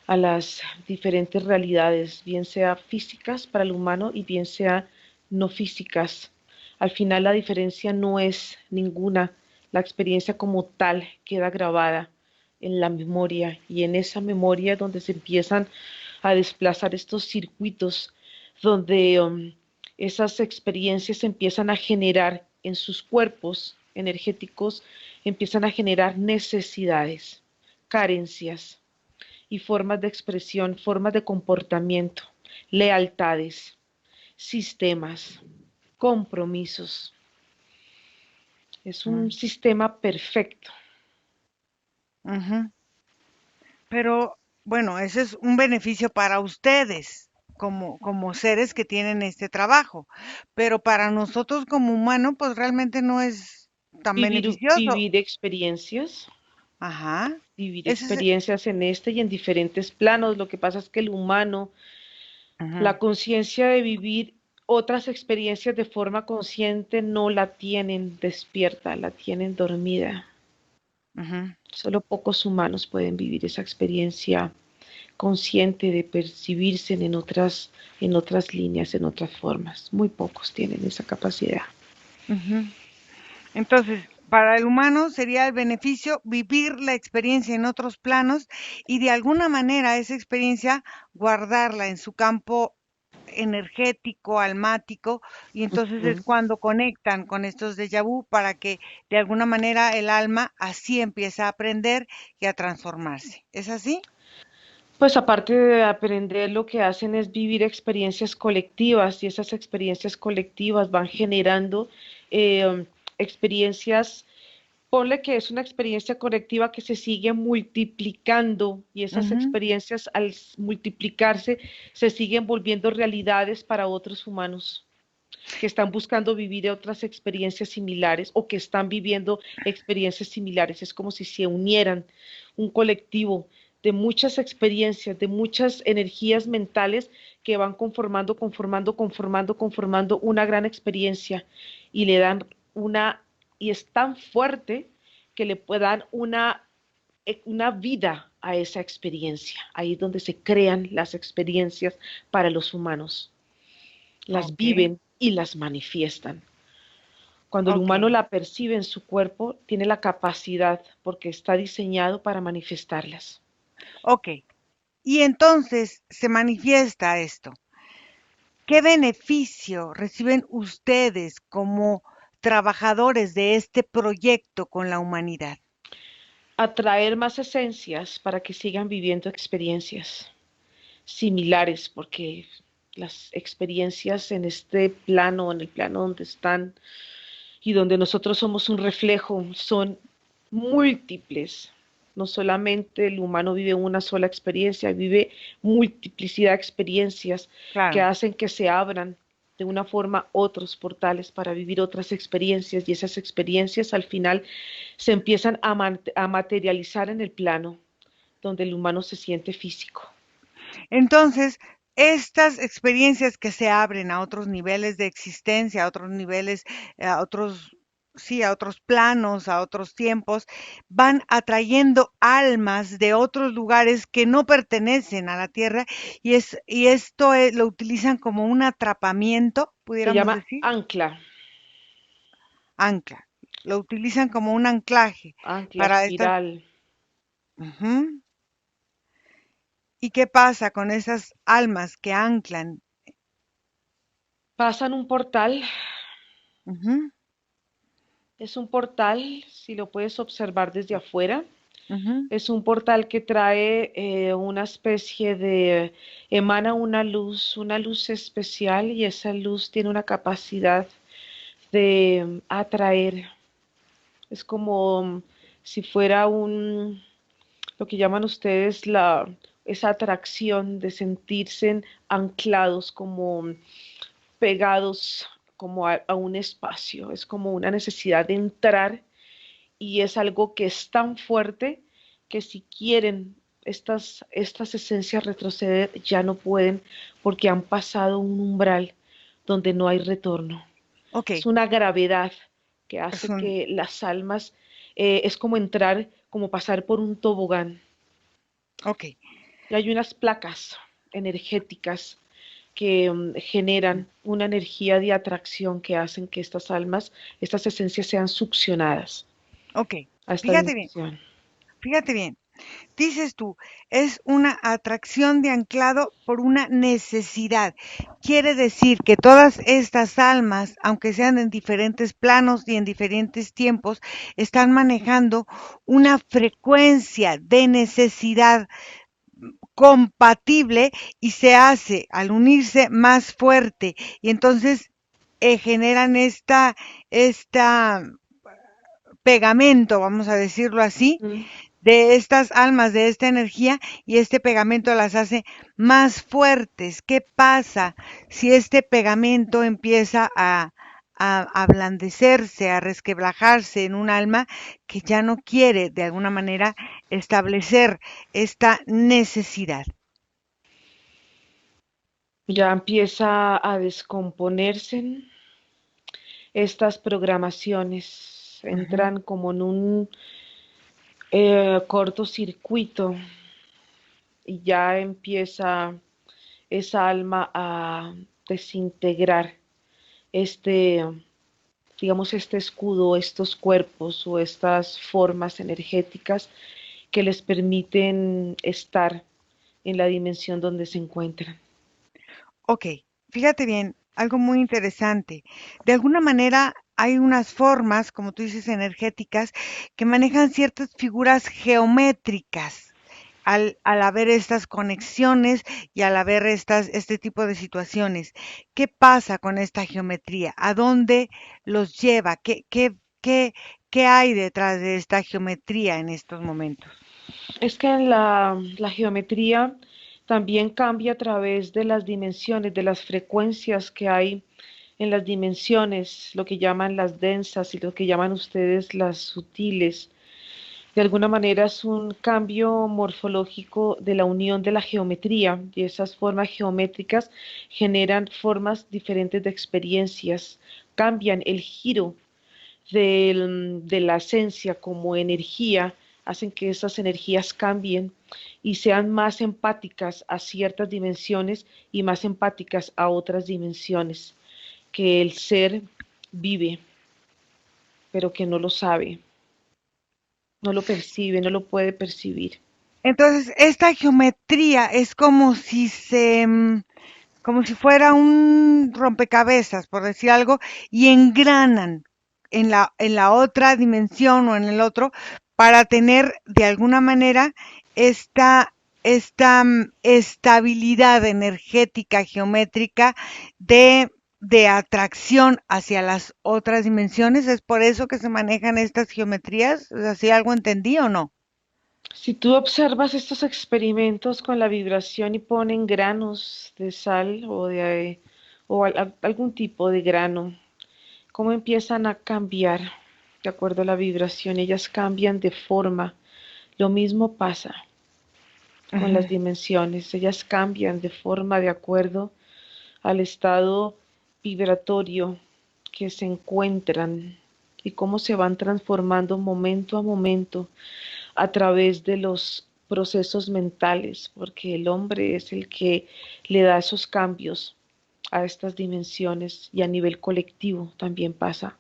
a las diferentes realidades, bien sea físicas para el humano y bien sea no físicas. Al final la diferencia no es ninguna, la experiencia como tal queda grabada en la memoria y en esa memoria donde se empiezan a desplazar estos circuitos, donde esas experiencias empiezan a generar en sus cuerpos energéticos, empiezan a generar necesidades, carencias y formas de expresión, formas de comportamiento, lealtades, sistemas, compromisos. Es un Mm, sistema perfecto. ujú. Pero bueno, ese es un beneficio para ustedes como seres que tienen este trabajo, pero para nosotros como humanos, pues realmente no es tan beneficioso. Vivir experiencias, Ajá. vivir Ese es, experiencias en este y en diferentes planos. Lo que pasa es que el humano, ujú, la conciencia de vivir otras experiencias de forma consciente no la tienen despierta, la tienen dormida. ujú. Solo pocos humanos pueden vivir esa experiencia consciente de percibirse en otras líneas, en otras formas. Muy pocos tienen esa capacidad. Ujú. Entonces, para el humano sería el beneficio vivir la experiencia en otros planos y de alguna manera esa experiencia guardarla en su campo energético, almático, y entonces es Ujú. cuando conectan con estos déjà vu para que de alguna manera el alma así empieza a aprender y a transformarse. ¿Es así? Pues aparte de aprender, lo que hacen es vivir experiencias colectivas y esas experiencias colectivas van generando experiencias. Ponle que es una experiencia colectiva que se sigue multiplicando y esas Ujú, experiencias al multiplicarse se siguen volviendo realidades para otros humanos que están buscando vivir otras experiencias similares o que están viviendo experiencias similares. Es como si se unieran un colectivo de muchas experiencias, de muchas energías mentales que van conformando una gran experiencia y le dan una, y es tan fuerte que le dan una vida a esa experiencia. Ahí es donde se crean las experiencias para los humanos, las ok, viven y las manifiestan. Cuando el ok, humano la percibe en su cuerpo, tiene la capacidad, porque está diseñado para manifestarlas. ok. Y entonces se manifiesta esto. ¿Qué beneficio reciben ustedes como trabajadores de este proyecto con la humanidad? Atraer más esencias para que sigan viviendo experiencias similares, porque las experiencias en este plano, en el plano donde están y donde nosotros somos un reflejo, son múltiples. No solamente el humano vive una sola experiencia, vive multiplicidad de experiencias que Claro. hacen que se abran de una forma otros portales para vivir otras experiencias y esas experiencias al final se empiezan a materializar en el plano donde el humano se siente físico. Entonces, estas experiencias que se abren a otros niveles de existencia, a otros niveles, a otros, sí, a otros planos, a otros tiempos, van atrayendo almas de otros lugares que no pertenecen a la Tierra y esto lo utilizan como un atrapamiento, Se pudiéramos llama decir, ancla, ancla. Lo utilizan como un anclaje ancla para estas. espiral. Ujú. ¿Y qué pasa con esas almas que anclan? Pasan un portal. Ujú, Es un portal, si lo puedes observar desde afuera, ujú. es un portal que trae una especie de, emana una luz especial y esa luz tiene una capacidad de atraer. Es como si fuera lo que llaman ustedes esa atracción de sentirse anclados, como pegados como a un espacio. Es como una necesidad de entrar y es algo que es tan fuerte que si quieren estas esencias retroceder, ya no pueden porque han pasado un umbral donde no hay retorno. Ok, Es una gravedad que es hace un, que las almas, es como entrar, como pasar por un tobogán. ok. Y hay unas placas energéticas que generan una energía de atracción que hacen que estas almas, estas esencias sean succionadas Ok, a esta fíjate bien, dimensión. fíjate bien. Dices tú, es una atracción de anclado por una necesidad. Quiere decir que todas estas almas, aunque sean en diferentes planos y en diferentes tiempos, están manejando una frecuencia de necesidad compatible y se hace al unirse más fuerte. Y entonces generan esta pegamento, vamos a decirlo así, Mm. de estas almas, de esta energía, y este pegamento las hace más fuertes. ¿Qué pasa si este pegamento empieza a ablandecerse, a resquebrajarse en un alma que ya no quiere de alguna manera establecer esta necesidad? Ya empieza a descomponerse estas programaciones, Ujú, entran como en un cortocircuito y ya empieza esa alma a desintegrar este, digamos, este escudo, estos cuerpos o estas formas energéticas que les permiten estar en la dimensión donde se encuentran. Ok, fíjate bien, algo muy interesante. De alguna manera hay unas formas, como tú dices, energéticas, que manejan ciertas figuras geométricas. Al haber estas conexiones y al haber este tipo de situaciones. ¿Qué pasa con esta geometría? ¿A dónde los lleva? ¿Qué hay detrás de esta geometría en estos momentos? Es que la geometría también cambia a través de las dimensiones, de las frecuencias que hay en las dimensiones, lo que llaman las densas y lo que llaman ustedes las sutiles. De alguna manera es un cambio morfológico de la unión de la geometría y esas formas geométricas generan formas diferentes de experiencias, cambian el giro de la esencia como energía, hacen que esas energías cambien y sean más empáticas a ciertas dimensiones y más empáticas a otras dimensiones que el ser vive, pero que no lo sabe, no lo percibe, no lo puede percibir. Entonces, esta geometría es como si como si fuera un rompecabezas, por decir algo, y engranan en la otra dimensión o en el otro para tener de alguna manera esta estabilidad energética, geométrica de atracción hacia las otras dimensiones. ¿Es por eso que se manejan estas geometrías? ¿Así algo entendí o no? Si tú observas estos experimentos con la vibración y ponen granos de sal o algún tipo de grano, cómo empiezan a cambiar de acuerdo a la vibración, ellas cambian de forma. Lo mismo pasa con las Ujú. dimensiones, ellas cambian de forma de acuerdo al estado vibratorio que se encuentran y cómo se van transformando momento a momento a través de los procesos mentales, porque el hombre es el que le da esos cambios a estas dimensiones y a nivel colectivo también pasa.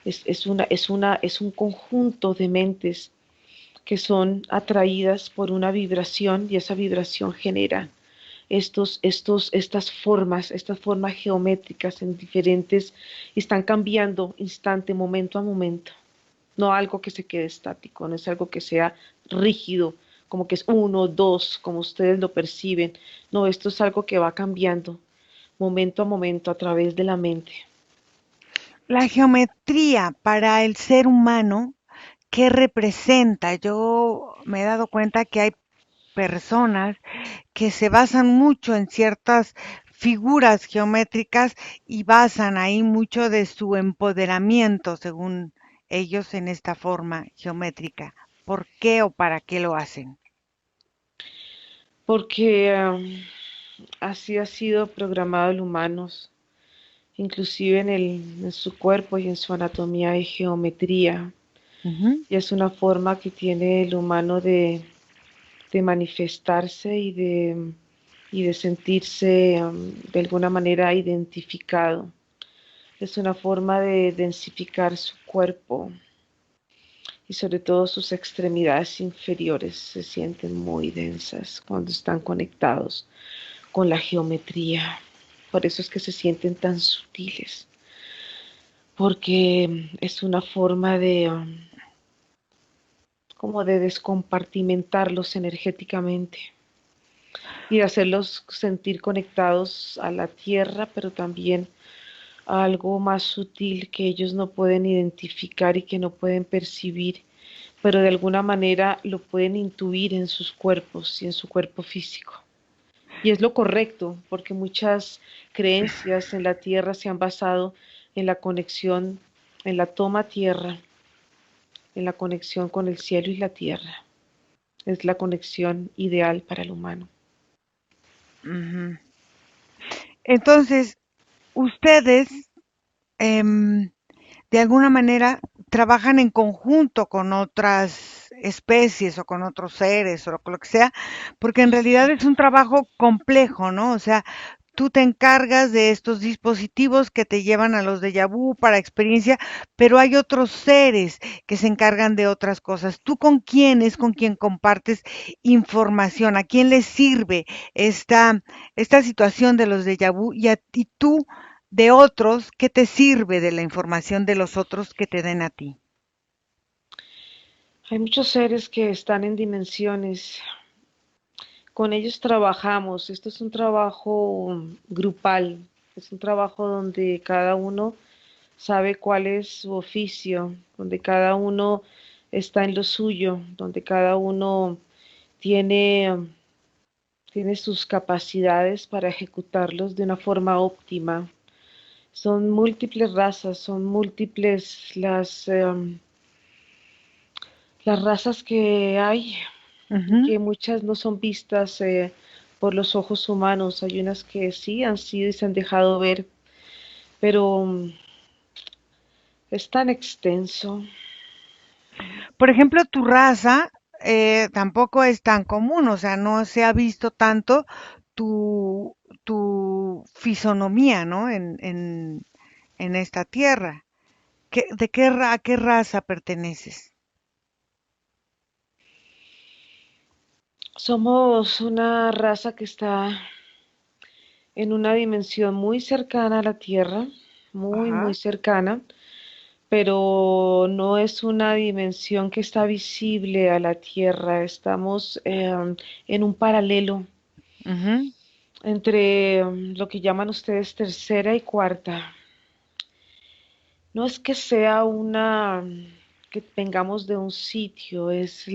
Es un conjunto de mentes que son atraídas por una vibración y esa vibración genera estas formas geométricas en diferentes, están cambiando instante, momento a momento. No algo que se quede estático, no es algo que sea rígido, como que es uno, dos, como ustedes lo perciben. No, esto es algo que va cambiando momento a momento a través de la mente. La geometría para el ser humano, ¿qué representa? Yo me he dado cuenta que hay personas que se basan mucho en ciertas figuras geométricas y basan ahí mucho de su empoderamiento, según ellos, en esta forma geométrica. ¿Por qué o para qué lo hacen? Porque así ha sido programado el humano, inclusive en su cuerpo y en su anatomía y geometría. Ujú. Y es una forma que tiene el humano de manifestarse y de sentirse de alguna manera identificado. Es una forma de densificar su cuerpo y sobre todo sus extremidades inferiores se sienten muy densas cuando están conectados con la geometría. Por eso es que se sienten tan sutiles, porque es una forma como de descompartimentarlos energéticamente y de hacerlos sentir conectados a la tierra, pero también a algo más sutil que ellos no pueden identificar y que no pueden percibir, pero de alguna manera lo pueden intuir en sus cuerpos y en su cuerpo físico. Y es lo correcto, porque muchas creencias en la tierra se han basado en la conexión, en la toma tierra, en la conexión con el cielo y la tierra. Es la conexión ideal para el humano. Ujú. Entonces, ustedes, de alguna manera, trabajan en conjunto con otras especies o con otros seres o lo que sea, porque en realidad es un trabajo complejo, ¿no? O sea, tú te encargas de estos dispositivos que te llevan a los déjà vu para experiencia, pero hay otros seres que se encargan de otras cosas. ¿Tú con quién es con quien compartes información? ¿A quién le sirve esta situación de los déjà vu? Y tú de otros, ¿qué te sirve de la información de los otros que te den a ti? Hay muchos seres que están en dimensiones. Con ellos trabajamos. Esto es un trabajo grupal. Es un trabajo donde cada uno sabe cuál es su oficio, donde cada uno está en lo suyo, donde cada uno tiene, tiene sus capacidades para ejecutarlos de una forma óptima. Son múltiples razas, son múltiples las razas que hay y Ujú. que muchas no son vistas por los ojos humanos. Hay unas que sí han sido y se han dejado ver, pero es tan extenso. Por ejemplo, tu raza tampoco es tan común, o sea, no se ha visto tanto tu fisonomía, ¿no? En esta tierra. ¿A qué raza perteneces? Somos una raza que está en una dimensión muy cercana a la Tierra, muy, muy Ajá. cercana, pero no es una dimensión que está visible a la Tierra. Estamos en un paralelo Ujú, entre lo que llaman ustedes tercera y cuarta. No es que sea una que vengamos de un sitio, es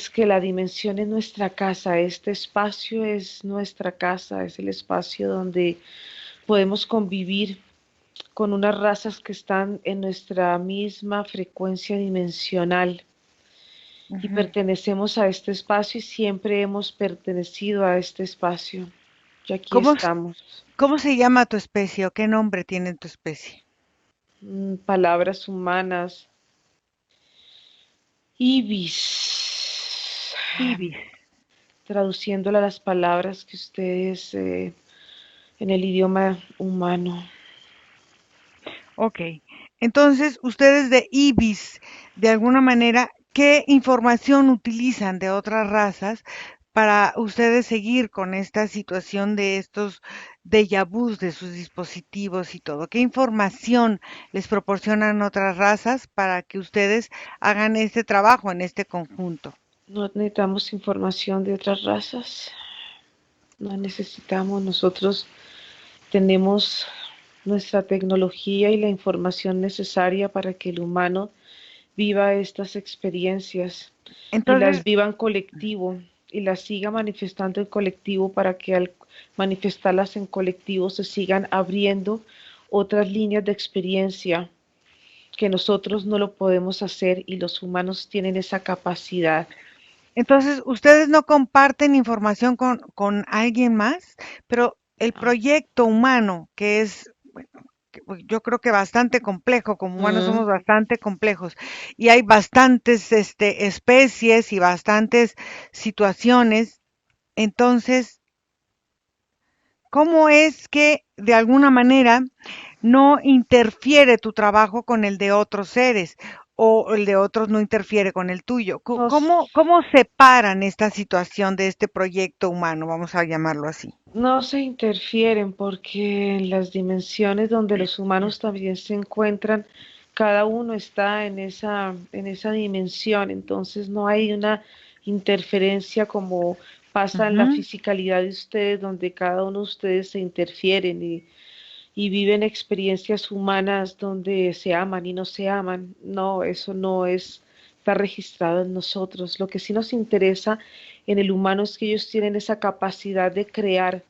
que la dimensión es nuestra casa, este espacio es nuestra casa, es el espacio donde podemos convivir con unas razas que están en nuestra misma frecuencia dimensional y ujú. pertenecemos a este espacio y siempre hemos pertenecido a este espacio. Y aquí ¿Cómo, estamos. cómo se llama tu especie o qué nombre tiene tu especie? Palabras humanas. Ibis. Ibis. Traduciéndola a las palabras que ustedes en el idioma humano. Ok. Entonces, ustedes de IBIS, de alguna manera, ¿qué información utilizan de otras razas para ustedes seguir con esta situación de estos déjà vus de sus dispositivos y todo? ¿Qué información les proporcionan otras razas para que ustedes hagan este trabajo en este conjunto? No necesitamos información de otras razas, no necesitamos, nosotros tenemos nuestra tecnología y la información necesaria para que el humano viva estas experiencias y las Entonces, viva en colectivo y las siga manifestando en colectivo para que al manifestarlas en colectivo se sigan abriendo otras líneas de experiencia que nosotros no lo podemos hacer y los humanos tienen esa capacidad. ustedes no comparten información con alguien más, pero el proyecto humano, que es, bueno, yo creo que bastante complejo, como humanos Mm, somos bastante complejos, y hay bastantes especies y bastantes situaciones. Entonces, ¿cómo es que de alguna manera no interfiere tu trabajo con el de otros seres o el de otros no interfiere con el tuyo? nos, ¿Cómo separan esta situación de este proyecto humano? Vamos a llamarlo así. no se interfieren porque en las dimensiones donde los humanos también se encuentran, cada uno está en esa dimensión, entonces no hay una interferencia como pasa en la Ujú. fisicalidad de ustedes, donde cada uno de ustedes se interfieren y viven experiencias humanas donde se aman y no se aman. No, eso no es, está registrado en nosotros. Lo que sí nos interesa en el humano es que ellos tienen esa capacidad de crear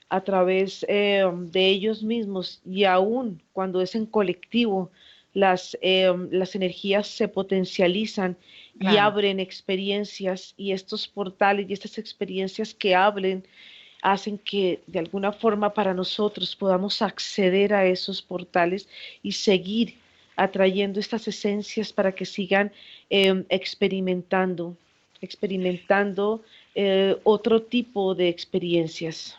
a través de ellos mismos y aún cuando es en colectivo, las energías se potencializan y Claro. abren experiencias y estos portales y estas experiencias que abren hacen que de alguna forma para nosotros podamos acceder a esos portales y seguir atrayendo estas esencias para que sigan experimentando otro tipo de experiencias.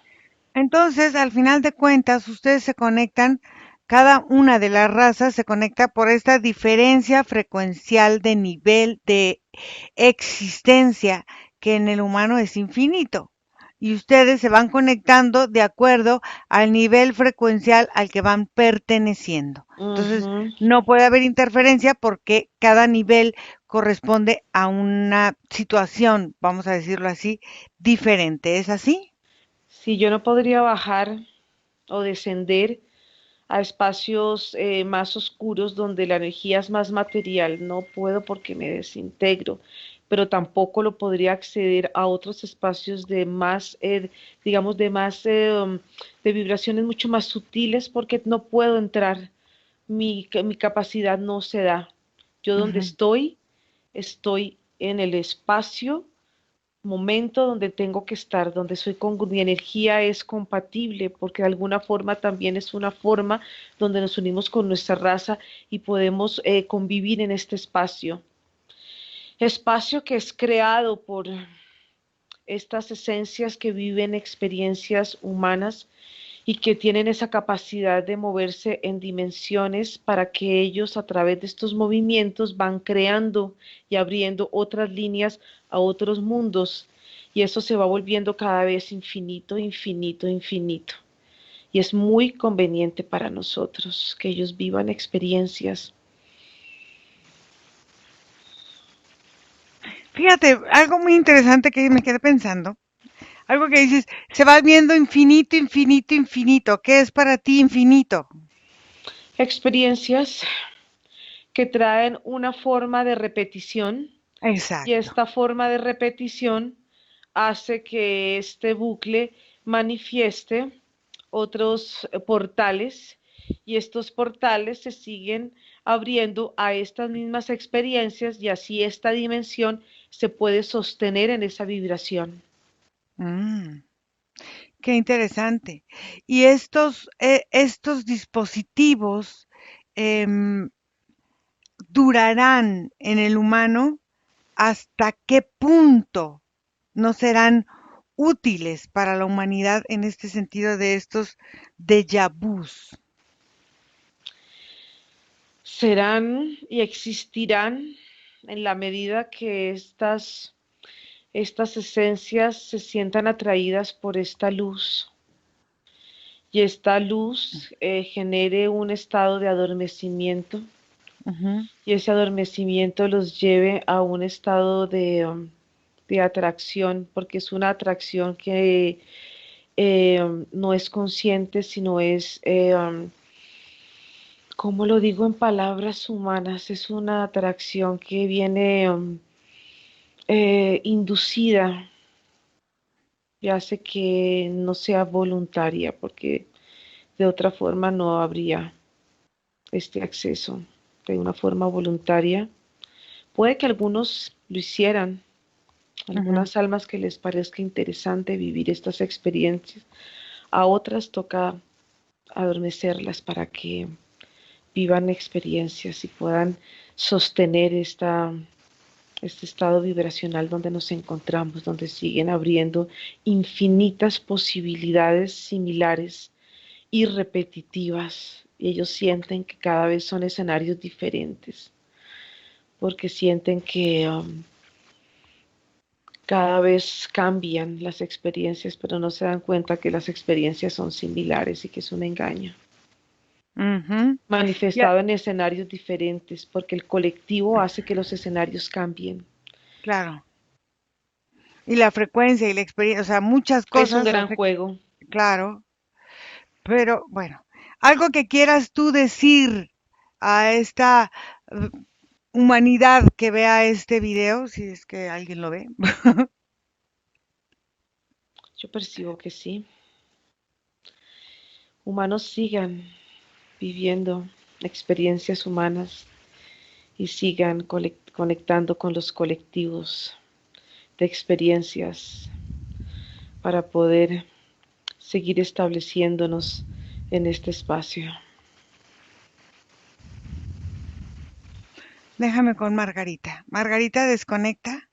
Entonces, al final de cuentas, ustedes se conectan, cada una de las razas se conecta por esta diferencia frecuencial de nivel de existencia que en el humano es infinito. Y ustedes se van conectando de acuerdo al nivel frecuencial al que van perteneciendo. Entonces, Ujú. no puede haber interferencia porque cada nivel corresponde a una situación, vamos a decirlo así, diferente. ¿Es así? Si yo no podría bajar o descender a espacios más oscuros donde la energía es más material, no puedo porque me desintegro, pero tampoco lo podría acceder a otros espacios de más, digamos, de vibraciones mucho más sutiles porque no puedo entrar, mi capacidad no se da. Yo donde Ujú. estoy en el espacio momento donde tengo que estar, donde soy con mi energía es compatible, porque de alguna forma también es una forma donde nos unimos con nuestra raza y podemos convivir en este espacio. Espacio que es creado por estas esencias que viven experiencias humanas y que tienen esa capacidad de moverse en dimensiones para que ellos a través de estos movimientos van creando y abriendo otras líneas a otros mundos y eso se va volviendo cada vez infinito, infinito, infinito. Y es muy conveniente para nosotros que ellos vivan experiencias. Fíjate, algo muy interesante que me quedé pensando, algo que dices, se va viendo infinito, infinito, infinito. ¿Qué es para ti infinito? Experiencias que traen una forma de repetición y Exacto. esta forma de repetición hace que este bucle manifieste otros portales y estos portales se siguen abriendo a estas mismas experiencias y así esta dimensión se puede sostener en esa vibración. Mm, qué interesante. Y estos dispositivos em, durarán en el humano hasta qué punto no serán útiles para la humanidad en este sentido de estos déjà vus. Serán y existirán en la medida que estas esencias se sientan atraídas por esta luz y esta luz genere un estado de adormecimiento Ujú. y ese adormecimiento los lleve a un estado de atracción, porque es una atracción que no es consciente, sino es, ¿cómo lo digo en palabras humanas? Es una atracción que viene inducida y hace que no sea voluntaria, porque de otra forma no habría este acceso de una forma voluntaria. Puede que algunos lo hicieran, Ujú. algunas almas que les parezca interesante vivir estas experiencias, a otras toca adormecerlas para que vivan experiencias y puedan sostener este estado vibracional donde nos encontramos, donde siguen abriendo infinitas posibilidades similares y repetitivas. Y ellos sienten que cada vez son escenarios diferentes, porque sienten que cada vez cambian las experiencias, pero no se dan cuenta que las experiencias son similares y que es un engaño. Ujú. Ya, Manifestado en escenarios diferentes, porque el colectivo hace que los escenarios cambien. claro. Y la frecuencia y la experiencia, o sea, muchas Es un cosas gran hace, juego. claro, pero bueno, algo que quieras tú decir a esta eh, humanidad que vea este video, si es que alguien lo ve. Yo percibo que sí. Humanos sigan viviendo experiencias humanas y sigan conectando con los colectivos de experiencias para poder seguir estableciéndonos en este espacio. Déjame con Margarita. Margarita, desconecta.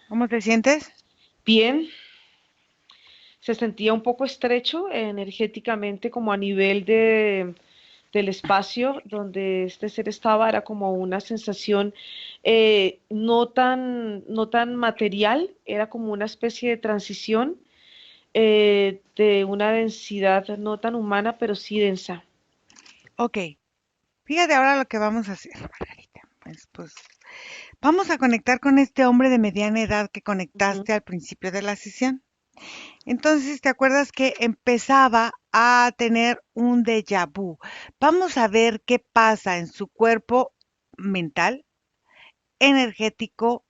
¿Cómo te sientes? Bien, se sentía un poco estrecho energéticamente como a nivel del espacio donde este ser estaba, era como una sensación no tan material, era como una especie de transición de una densidad no tan humana, pero sí densa. Ok, fíjate ahora lo que vamos a hacer, Margarita. Pues vamos a conectar con este hombre de mediana edad que Ujú. conectaste al principio de la sesión. Entonces, ¿te acuerdas que empezaba a tener un déjà vu? Vamos a ver qué pasa en su cuerpo mental, energético,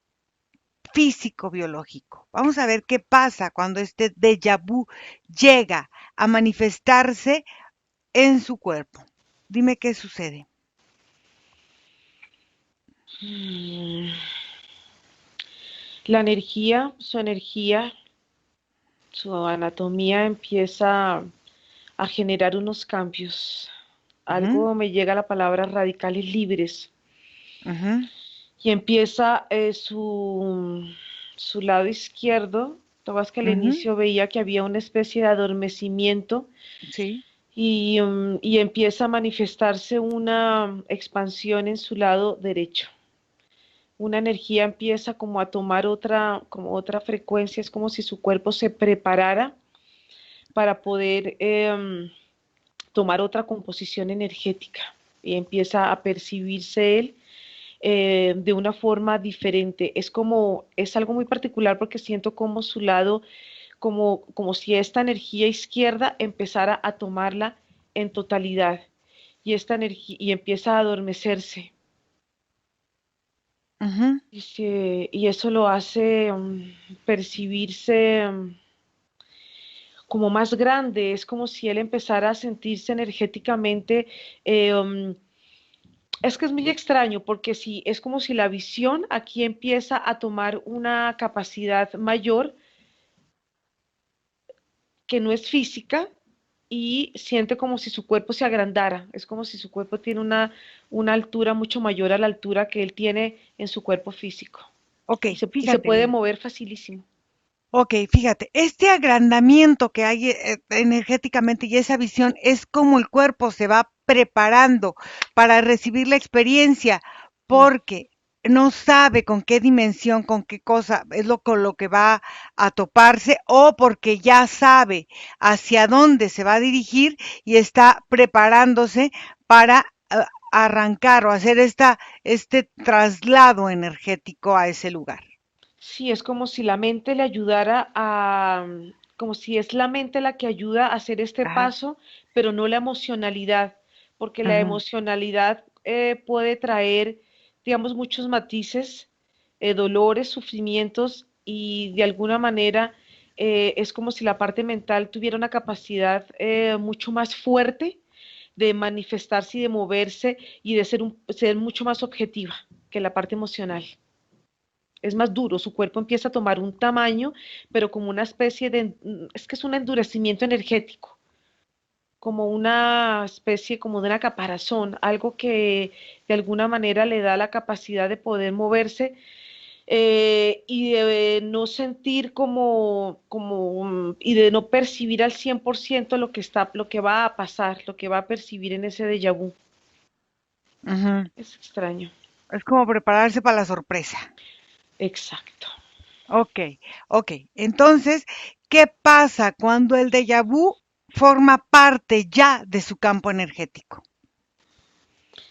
físico, biológico. Vamos a ver qué pasa cuando este déjà vu llega a manifestarse en su cuerpo. Dime qué sucede. Mm, su energía, su anatomía empieza a generar unos cambios. Ujú, Algo me llega a la palabra radicales libres ujú, y empieza su lado izquierdo. Tobas que al ujú, inicio veía que había una especie de adormecimiento sí. y empieza a manifestarse una expansión en su lado derecho. Una energía empieza como a tomar como otra frecuencia, es como si su cuerpo se preparara para poder tomar otra composición energética y empieza a percibirse él de una forma diferente. Es algo muy particular porque siento como su lado, como si esta energía izquierda empezara a tomarla en totalidad y esta energía y empieza a adormecerse. Ujú. Y eso lo hace percibirse como más grande, es como si él empezara a sentirse energéticamente es que es muy extraño porque si es como si la visión aquí empieza a tomar una capacidad mayor que no es física y siente como si su cuerpo se agrandara. Es como si su cuerpo tiene una altura mucho mayor a la altura que él tiene en su cuerpo físico. Ok, Y se puede fíjate. mover facilísimo. Ok, fíjate, este agrandamiento que hay energéticamente y esa visión es como el cuerpo se va preparando para recibir la experiencia, Mm. porque no sabe con qué dimensión, con qué cosa es lo con lo que va a toparse, o porque ya sabe hacia dónde se va a dirigir y está preparándose para arrancar o hacer este traslado energético a ese lugar. Sí, es como si la mente le ayudara como si es la mente la que ayuda a hacer este Ajá, paso, pero no la emocionalidad, porque la ajá, emocionalidad puede traer, digamos, muchos matices, dolores, sufrimientos, y de alguna manera es como si la parte mental tuviera una capacidad mucho más fuerte de manifestarse y de moverse y de ser mucho más objetiva que la parte emocional. Es más duro, su cuerpo empieza a tomar un tamaño, pero como una especie es que es un endurecimiento energético, como una especie como de una caparazón, algo que de alguna manera le da la capacidad de poder moverse y de no sentir y de no percibir al 100% lo que va a pasar, lo que va a percibir en ese déjà vu. ajá. Es extraño. Es como prepararse para la sorpresa. Exacto. Ok, ok. Entonces, ¿qué pasa cuando el déjà vu forma parte ya de su campo energético?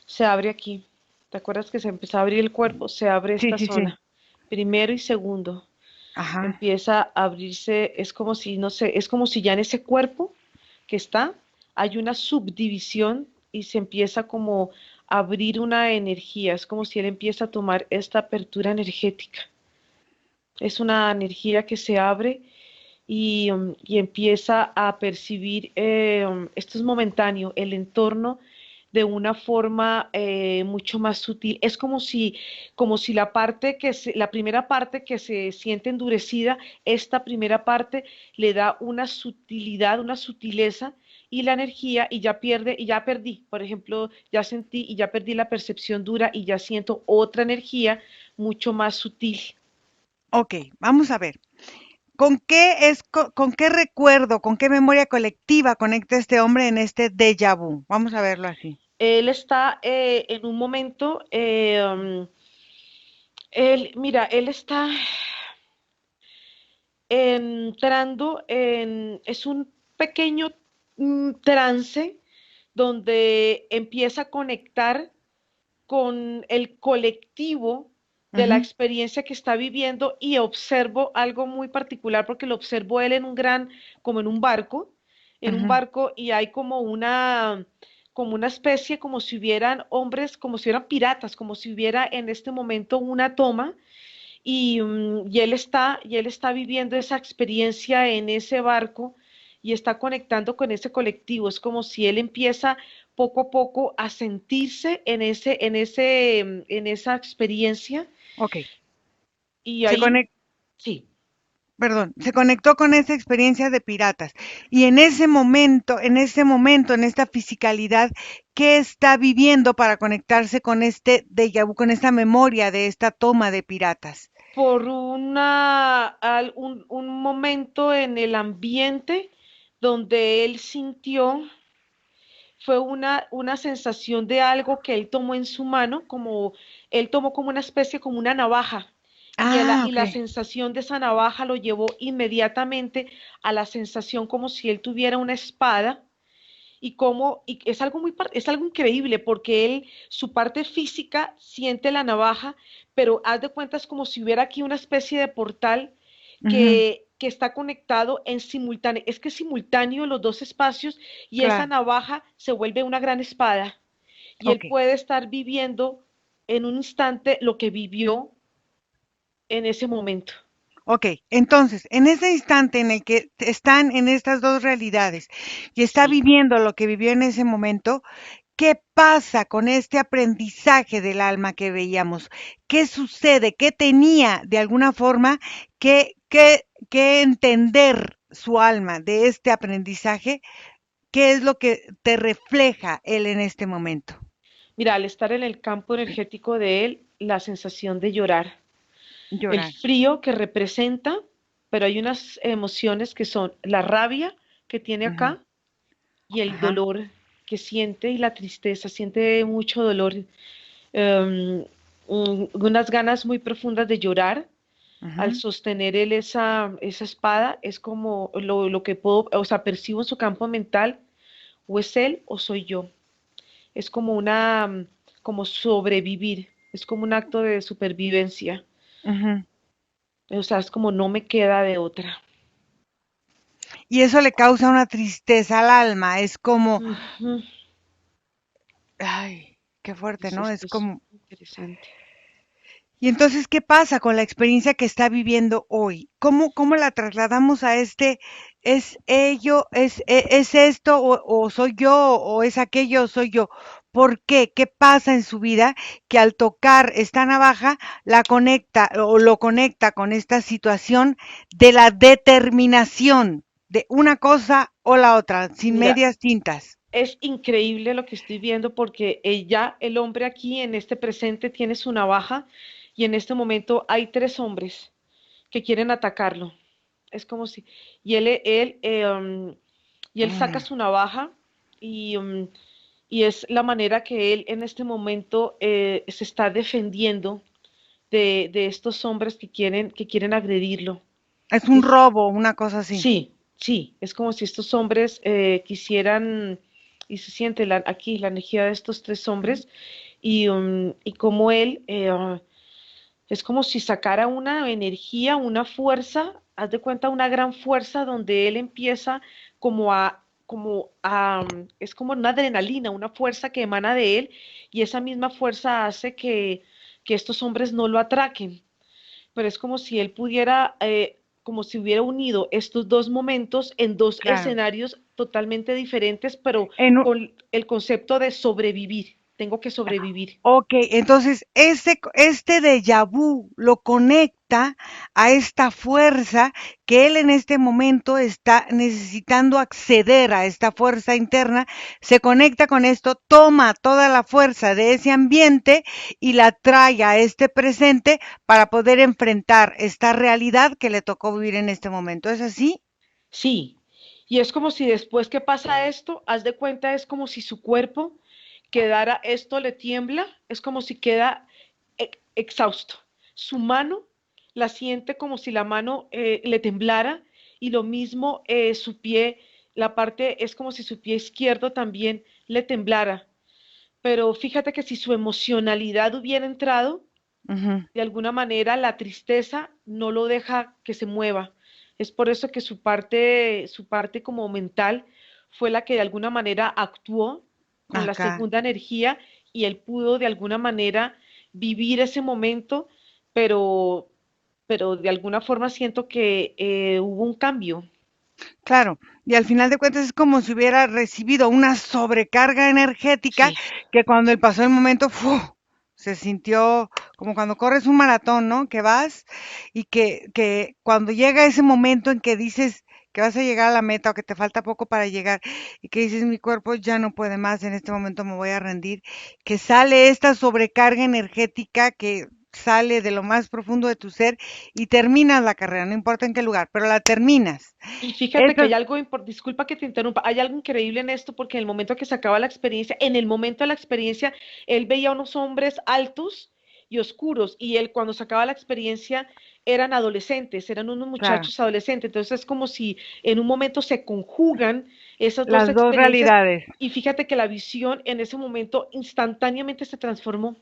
Se abre aquí. ¿Te acuerdas que se empezó a abrir el cuerpo? Se abre Sí, esta sí, sí. zona. Primero y segundo. Ajá. Empieza a abrirse, es como si, no sé, es como si ya en ese cuerpo que está, hay una subdivisión y se empieza como a abrir una energía. Es como si él empieza a tomar esta apertura energética. Es una energía que se abre y empieza a percibir, esto es momentáneo, el entorno de una forma mucho más sutil. Es como si la primera parte que se siente endurecida, esta primera parte le da una sutilidad, una sutileza y la energía y ya pierde y ya perdí. Por ejemplo, ya sentí y ya perdí la percepción dura y ya siento otra energía mucho más sutil. Ok, vamos a ver. ¿Con qué recuerdo, con qué memoria colectiva conecta este hombre en este déjà vu? Vamos a verlo así. Él está en un momento, mira, él está entrando es un pequeño trance donde empieza a conectar con el colectivo de la Ujú, experiencia que está viviendo y observo algo muy particular porque lo observo él en un gran, como en un ujú. barco y hay como una especie, como si hubieran hombres, como si hubieran piratas, como si hubiera en este momento una toma y él está viviendo esa experiencia en ese barco y está conectando con ese colectivo. Es como si él empieza poco a poco a sentirse en esa experiencia Ok, y se ahí, conec- sí, perdón, se conectó con esa experiencia de piratas. Y en esta fisicalidad, ¿qué está viviendo para conectarse con este déjà vu, con esta memoria de esta toma de piratas? por un momento en el ambiente donde él sintió fue una sensación de algo que él tomó en su mano, como él tomó como una especie, como una navaja, Ah, y ok, la sensación de esa navaja lo llevó inmediatamente a la sensación como si él tuviera una espada. Y es algo es algo increíble porque él, su parte física siente la navaja, pero haz de cuenta es como si hubiera aquí una especie de portal ujú, que está conectado en simultáneo, es que es simultáneo los dos espacios y esa claro, navaja se vuelve una gran espada y él ok. puede estar viviendo en un instante lo que vivió en ese momento. Ok, entonces, en ese instante en el que están en estas dos realidades y está Sí. viviendo lo que vivió en ese momento, ¿qué pasa con este aprendizaje del alma que veíamos? ¿Qué sucede? ¿Qué tenía de alguna forma que entender su alma de este aprendizaje? ¿Qué es lo que te refleja él en este momento? Mira, al estar en el campo energético de él, la sensación de llorar, el Llorar. frío que representa, pero hay unas emociones que son la rabia que tiene Ujú, acá y el ajá, dolor que siente y la tristeza, siente mucho dolor, em, unas ganas muy profundas de llorar. Al ujú. sostener él esa espada, es como lo que puedo, o sea, percibo en su campo mental, o es él o soy yo. Es como como sobrevivir, es como un acto de supervivencia. Ujú. O sea, es como no me queda de otra. Y eso le causa una tristeza al alma, es como, Ujú. ay, qué fuerte, ¿no? Esto Es es como, interesante. y entonces, ¿qué pasa con la experiencia que está viviendo hoy? ¿Cómo la trasladamos a este, es ello, es esto, o soy yo, o es aquello, o soy yo? ¿Por qué? ¿Qué pasa en su vida que al tocar esta navaja la conecta o lo conecta con esta situación de la determinación de una cosa o la otra, sin Mira, medias tintas? es increíble lo que estoy viendo porque ella, el hombre aquí en este presente tiene su navaja y en este momento hay tres hombres que quieren atacarlo. Es como si, y y él saca Mm. su navaja y, y es la manera que él en este momento se está defendiendo de estos hombres que quieren agredirlo. Es un Es, robo, una cosa así. sí, sí, es como si estos hombres quisieran, y se siente aquí la energía de estos tres hombres, y como él, es como si sacara una energía, una fuerza, haz de cuenta, una gran fuerza donde él empieza es como una adrenalina, una fuerza que emana de él, y esa misma fuerza hace que estos hombres no lo atraquen, pero es como si él pudiera, como si hubiera unido estos dos momentos en dos Claro. escenarios totalmente diferentes, pero En, con el concepto de sobrevivir. tengo que sobrevivir. Ok, entonces este déjà vu lo conecta a esta fuerza que él en este momento está necesitando acceder a esta fuerza interna, se conecta con esto, toma toda la fuerza de ese ambiente y la trae a este presente para poder enfrentar esta realidad que le tocó vivir en este momento. ¿Es así? Sí, y es como si después que pasa esto, haz de cuenta, es como si su cuerpo quedara, esto le tiembla, es como si queda exhausto. Su mano la siente como si la mano le temblara y lo mismo su pie, la parte es como si su pie izquierdo también le temblara. Pero fíjate que si su emocionalidad hubiera entrado, Ujú. de alguna manera la tristeza no lo deja que se mueva. Es por eso que su parte como mental fue la que de alguna manera actuó con la Acá. segunda energía y él pudo de alguna manera vivir ese momento, pero, pero de alguna forma siento que hubo un cambio. Claro, y al final de cuentas es como si hubiera recibido una sobrecarga energética Sí, que cuando él pasó el momento, ¡fu! Se sintió como cuando corres un maratón, ¿no? Que vas y que cuando llega ese momento en que dices que vas a llegar a la meta o que te falta poco para llegar y que dices mi cuerpo ya no puede más, en este momento me voy a rendir, que sale esta sobrecarga energética que sale de lo más profundo de tu ser y terminas la carrera, no importa en qué lugar, pero la terminas. y fíjate que Eso hay algo, disculpa que te interrumpa, hay algo increíble en esto porque en el momento que se acaba la experiencia, en el momento de la experiencia, él veía unos hombres altos y oscuros y él cuando se acaba la experiencia eran adolescentes, eran unos claro, muchachos adolescentes, entonces es como si en un momento se conjugan esas dos las dos experiencias realidades. y fíjate que la visión en ese momento instantáneamente se transformó.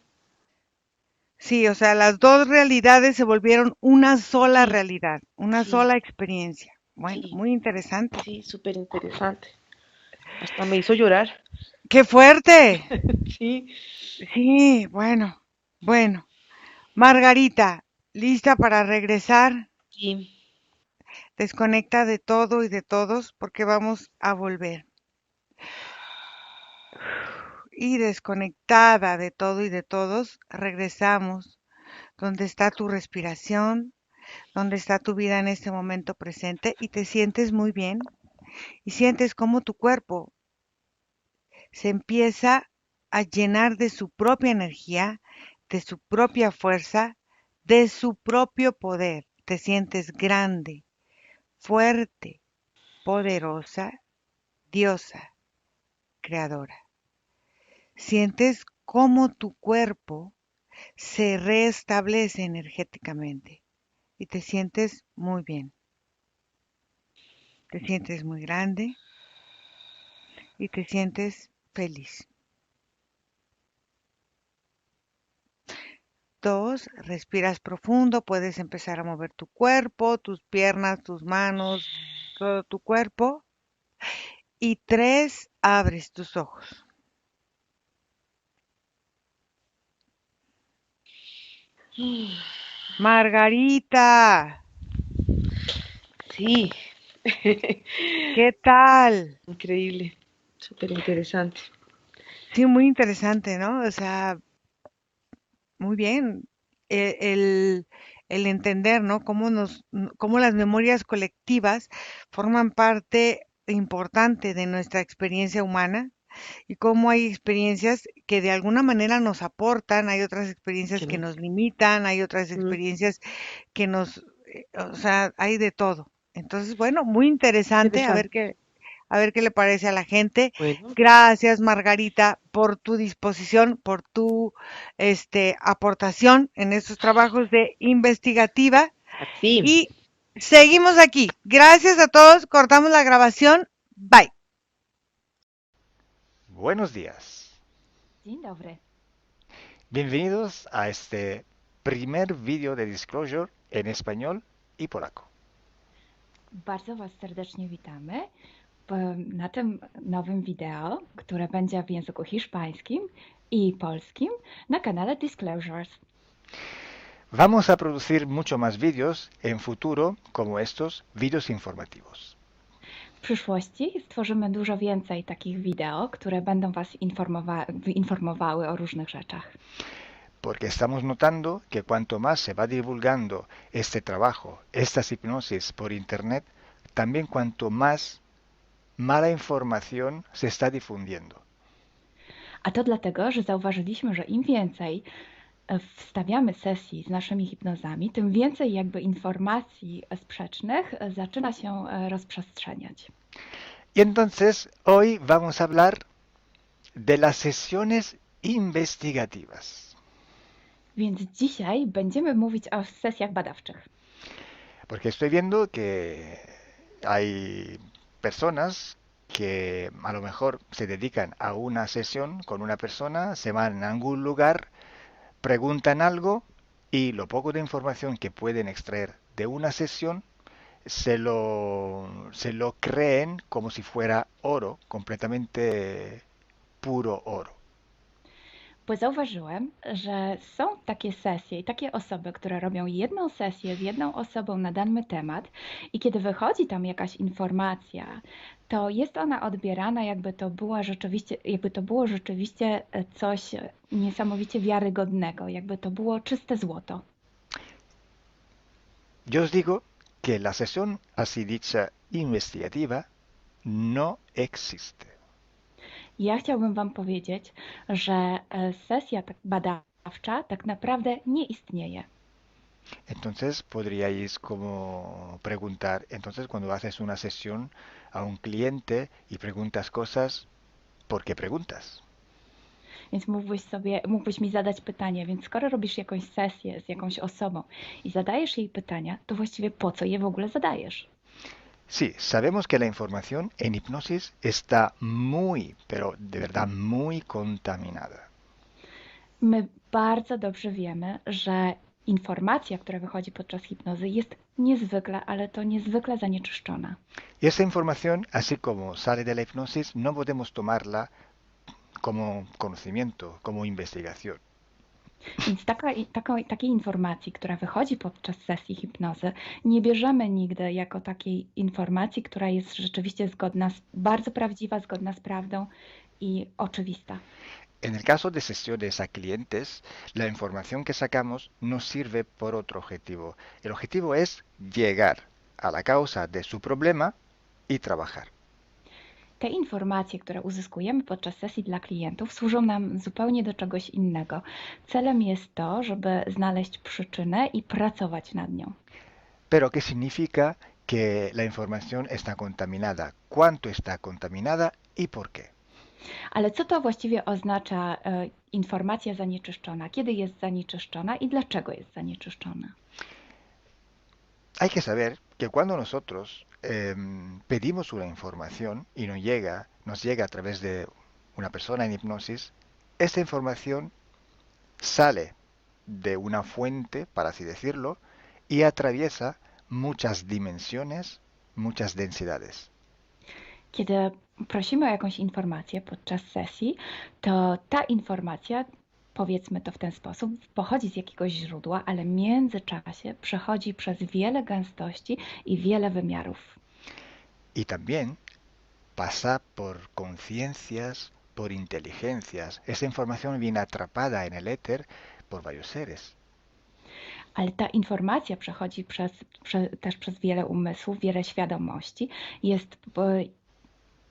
Sí, o sea, las dos realidades se volvieron una sola Sí, realidad, una sí, sola experiencia. Bueno, sí, muy interesante. sí, súper interesante. Hasta me hizo llorar. ¡Qué fuerte! Sí, Sí, bueno, bueno. Margarita, ¿lista para regresar? sí. Desconecta de todo y de todos porque vamos a volver. Y desconectada de todo y de todos, regresamos donde está tu respiración, donde está tu vida en este momento presente y te sientes muy bien y sientes cómo tu cuerpo se empieza a llenar de su propia energía, de su propia fuerza, de su propio poder. Te sientes grande, fuerte, poderosa, diosa, creadora. Sientes cómo tu cuerpo se restablece energéticamente y te sientes muy bien. Te sientes muy grande y te sientes feliz. 2, respiras profundo, puedes empezar a mover tu cuerpo, tus piernas, tus manos, todo tu cuerpo. Y 3, abres tus ojos. Margarita, Sí, ¿qué tal? increíble, súper interesante. Sí, muy interesante, ¿no? O sea, muy bien. El entender, ¿no? Cómo las memorias colectivas forman parte importante de nuestra experiencia humana y cómo hay experiencias que de alguna manera nos aportan, hay otras experiencias Que que no. nos limitan, hay otras Mm, experiencias que o sea, hay de todo. Entonces, bueno, muy interesante, interesante. a ver qué le parece a la gente. Bueno, Gracias, Margarita, por tu disposición, por tu aportación en estos trabajos de investigativa así. y seguimos aquí. Gracias a todos, cortamos la grabación. Bye. Buenos días. Dzień dobry. Bienvenidos a este primer vídeo de Disclosure en español y polaco. Bardzo Was serdecznie witamy na tym nowym wideo, które będzie w języku hiszpańskim i polskim na kanale Disclosures. Vamos a producir mucho más vídeos en futuro como estos vídeos informativos. W przyszłości stworzymy dużo więcej takich wideo, które będą Was informowały o różnych rzeczach. Porque estamos notando que cuanto más se va divulgando este trabajo, estas hipnosis por Internet, también cuanto más mala información se está difundiendo. A to dlatego, że zauważyliśmy, że im więcej wstawiamy sesji z naszymi hipnozami, tym więcej jakby informacji sprzecznych zaczyna się rozprzestrzeniać. Y entonces hoy vamos a hablar de las sesiones investigativas. Więc dzisiaj będziemy mówić o sesjach badawczych. Porque estoy viendo que hay personas que a lo mejor se dedican a una sesión con una persona, se van a algún lugar, preguntan algo y lo poco de información que pueden extraer de una sesión se lo creen como si fuera oro, completamente puro oro. Bo zauważyłem, że są takie sesje i takie osoby, które robią jedną sesję z jedną osobą na dany temat i kiedy wychodzi tam jakaś informacja, to jest ona odbierana jakby to było rzeczywiście coś niesamowicie wiarygodnego, jakby to było czyste złoto. Yo os digo que la sesión así dicha investigativa no existe. Ja chciałbym Wam powiedzieć, że sesja badawcza tak naprawdę nie istnieje. Entonces podríais como preguntar, entonces cuando haces una sesión a un cliente y preguntas cosas, ¿por qué preguntas? Więc mógłbyś mi zadać pytanie, więc skoro robisz jakąś sesję z jakąś osobą i zadajesz jej pytania, to właściwie po co je w ogóle zadajesz? Sí, sabemos que la información en hipnosis está muy, pero de verdad muy contaminada. My bardzo dobrze wiemy, że informacja, która wychodzi podczas hipnozy jest niezwykle, ale to niezwykle zanieczyszczona. Y esa información, así como sale de la hipnosis, no podemos tomarla como conocimiento, como investigación. Więc takiej informacji, która wychodzi podczas sesji hipnozy, nie bierzemy nigdy jako takiej informacji, która jest rzeczywiście bardzo prawdziwa, zgodna z prawdą i oczywista. En el caso de sesiones a clientes, la información que sacamos nos sirve por otro objetivo. El objetivo es llegar a la causa de su problema y trabajar. Te informacje, które uzyskujemy podczas sesji dla klientów, służą nam zupełnie do czegoś innego. Celem jest to, żeby znaleźć przyczynę i pracować nad nią. Pero ¿qué significa que la información está contaminada? ¿Cuánto está contaminada y por qué? Ale co to właściwie oznacza informacja zanieczyszczona? Kiedy jest zanieczyszczona i dlaczego jest zanieczyszczona? Hay que saber que cuando nosotros pedimos una información y nos llega a través de una persona en hipnosis, esta información sale de una fuente, para así decirlo, y atraviesa muchas dimensiones, muchas densidades. Kiedy prosimy o jakąś informację podczas sesji, to ta informacja, powiedzmy to w ten sposób, pochodzi z jakiegoś źródła, ale w międzyczasie przechodzi przez wiele gęstości i wiele wymiarów. Y también pasa por conciencias, por inteligencias. Esa información viene atrapada en el éter por varios seres. Ale ta informacja przechodzi też przez wiele umysłów, wiele świadomości,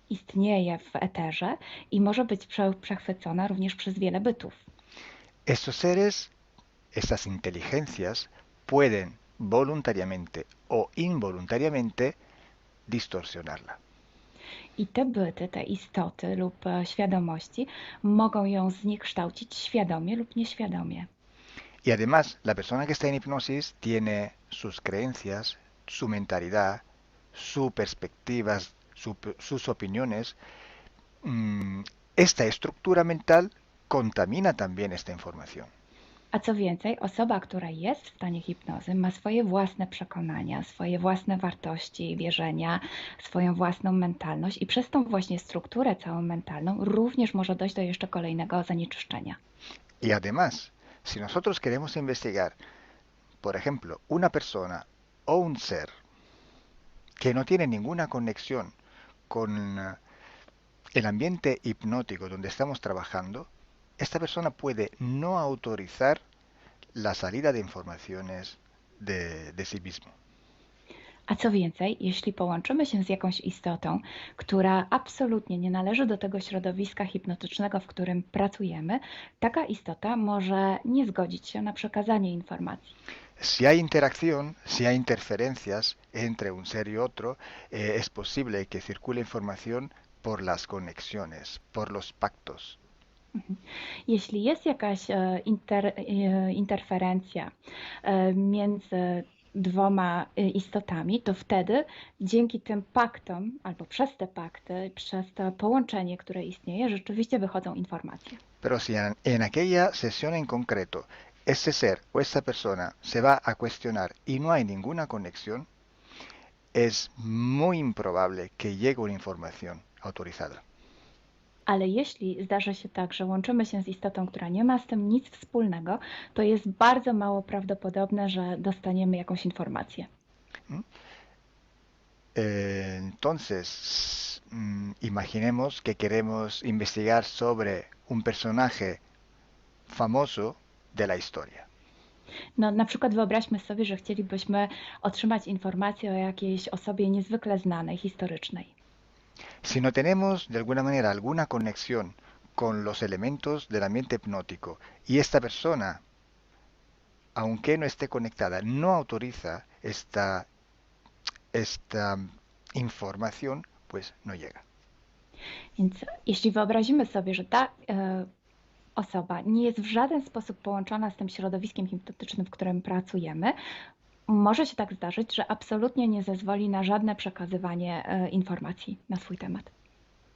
istnieje w eterze i może być przechwycona również przez wiele bytów. Estos seres, estas inteligencias, pueden voluntariamente o involuntariamente distorsionarla. I te byty, te istoty lub świadomości mogą ją zniekształcić świadomie lub nieświadomie. Y además, la persona que está en hipnosis tiene sus creencias, su mentalidad, sus perspectivas, sus opiniones. Esta estructura mental contamina también esta información. A co więcej, osoba, która jest w stanie hipnozy, ma swoje własne przekonania, swoje własne wartości, wierzenia, swoją własną mentalność i przez tą właśnie strukturę całą mentalną również może dojść do jeszcze kolejnego zanieczyszczenia. Y además, si nosotros queremos investigar, por ejemplo, una persona o un ser que no tiene ninguna conexión con el ambiente hipnótico donde estamos trabajando, esta persona puede no autorizar la salida de informaciones de sí mismo. A co więcej, jeśli połączymy się z jakąś istotą, która absolutnie nie należy do tego środowiska hipnotycznego, w którym pracujemy, taka istota może nie zgodzić się na przekazanie informacji. Si hay interacción, si hay interferencias entre un ser y otro, es posible que circule información por las conexiones, por los pactos. Jeśli jest jakaś interferencja między dwoma istotami, to wtedy dzięki tym paktom, albo przez te pakty, przez to połączenie, które istnieje, rzeczywiście wychodzą informacje. Pero si en aquella sesión en concreto ese ser o esa persona se va a cuestionar y no hay ninguna conexión, es muy improbable que llegue una información autorizada. Ale jeśli zdarzy się tak, że łączymy się z istotą, która nie ma z tym nic wspólnego, to jest bardzo mało prawdopodobne, że dostaniemy jakąś informację. Entonces, imaginemos que queremos investigar sobre un personaje famoso de la historia. No, na przykład wyobraźmy sobie, że chcielibyśmy otrzymać informację o jakiejś osobie niezwykle znanej, historycznej. Si no tenemos de alguna manera alguna conexión con los elementos del ambiente hipnótico y esta persona, aunque no esté conectada, no autoriza esta información, pues no llega. Więc jeśli wyobrazimy sobie, że ta osoba nie jest w żaden sposób połączona z tym środowiskiem hipnotycznym, w którym pracujemy, może się tak zdarzyć, że absolutnie nie zezwoli na żadne przekazywanie informacji na swój temat.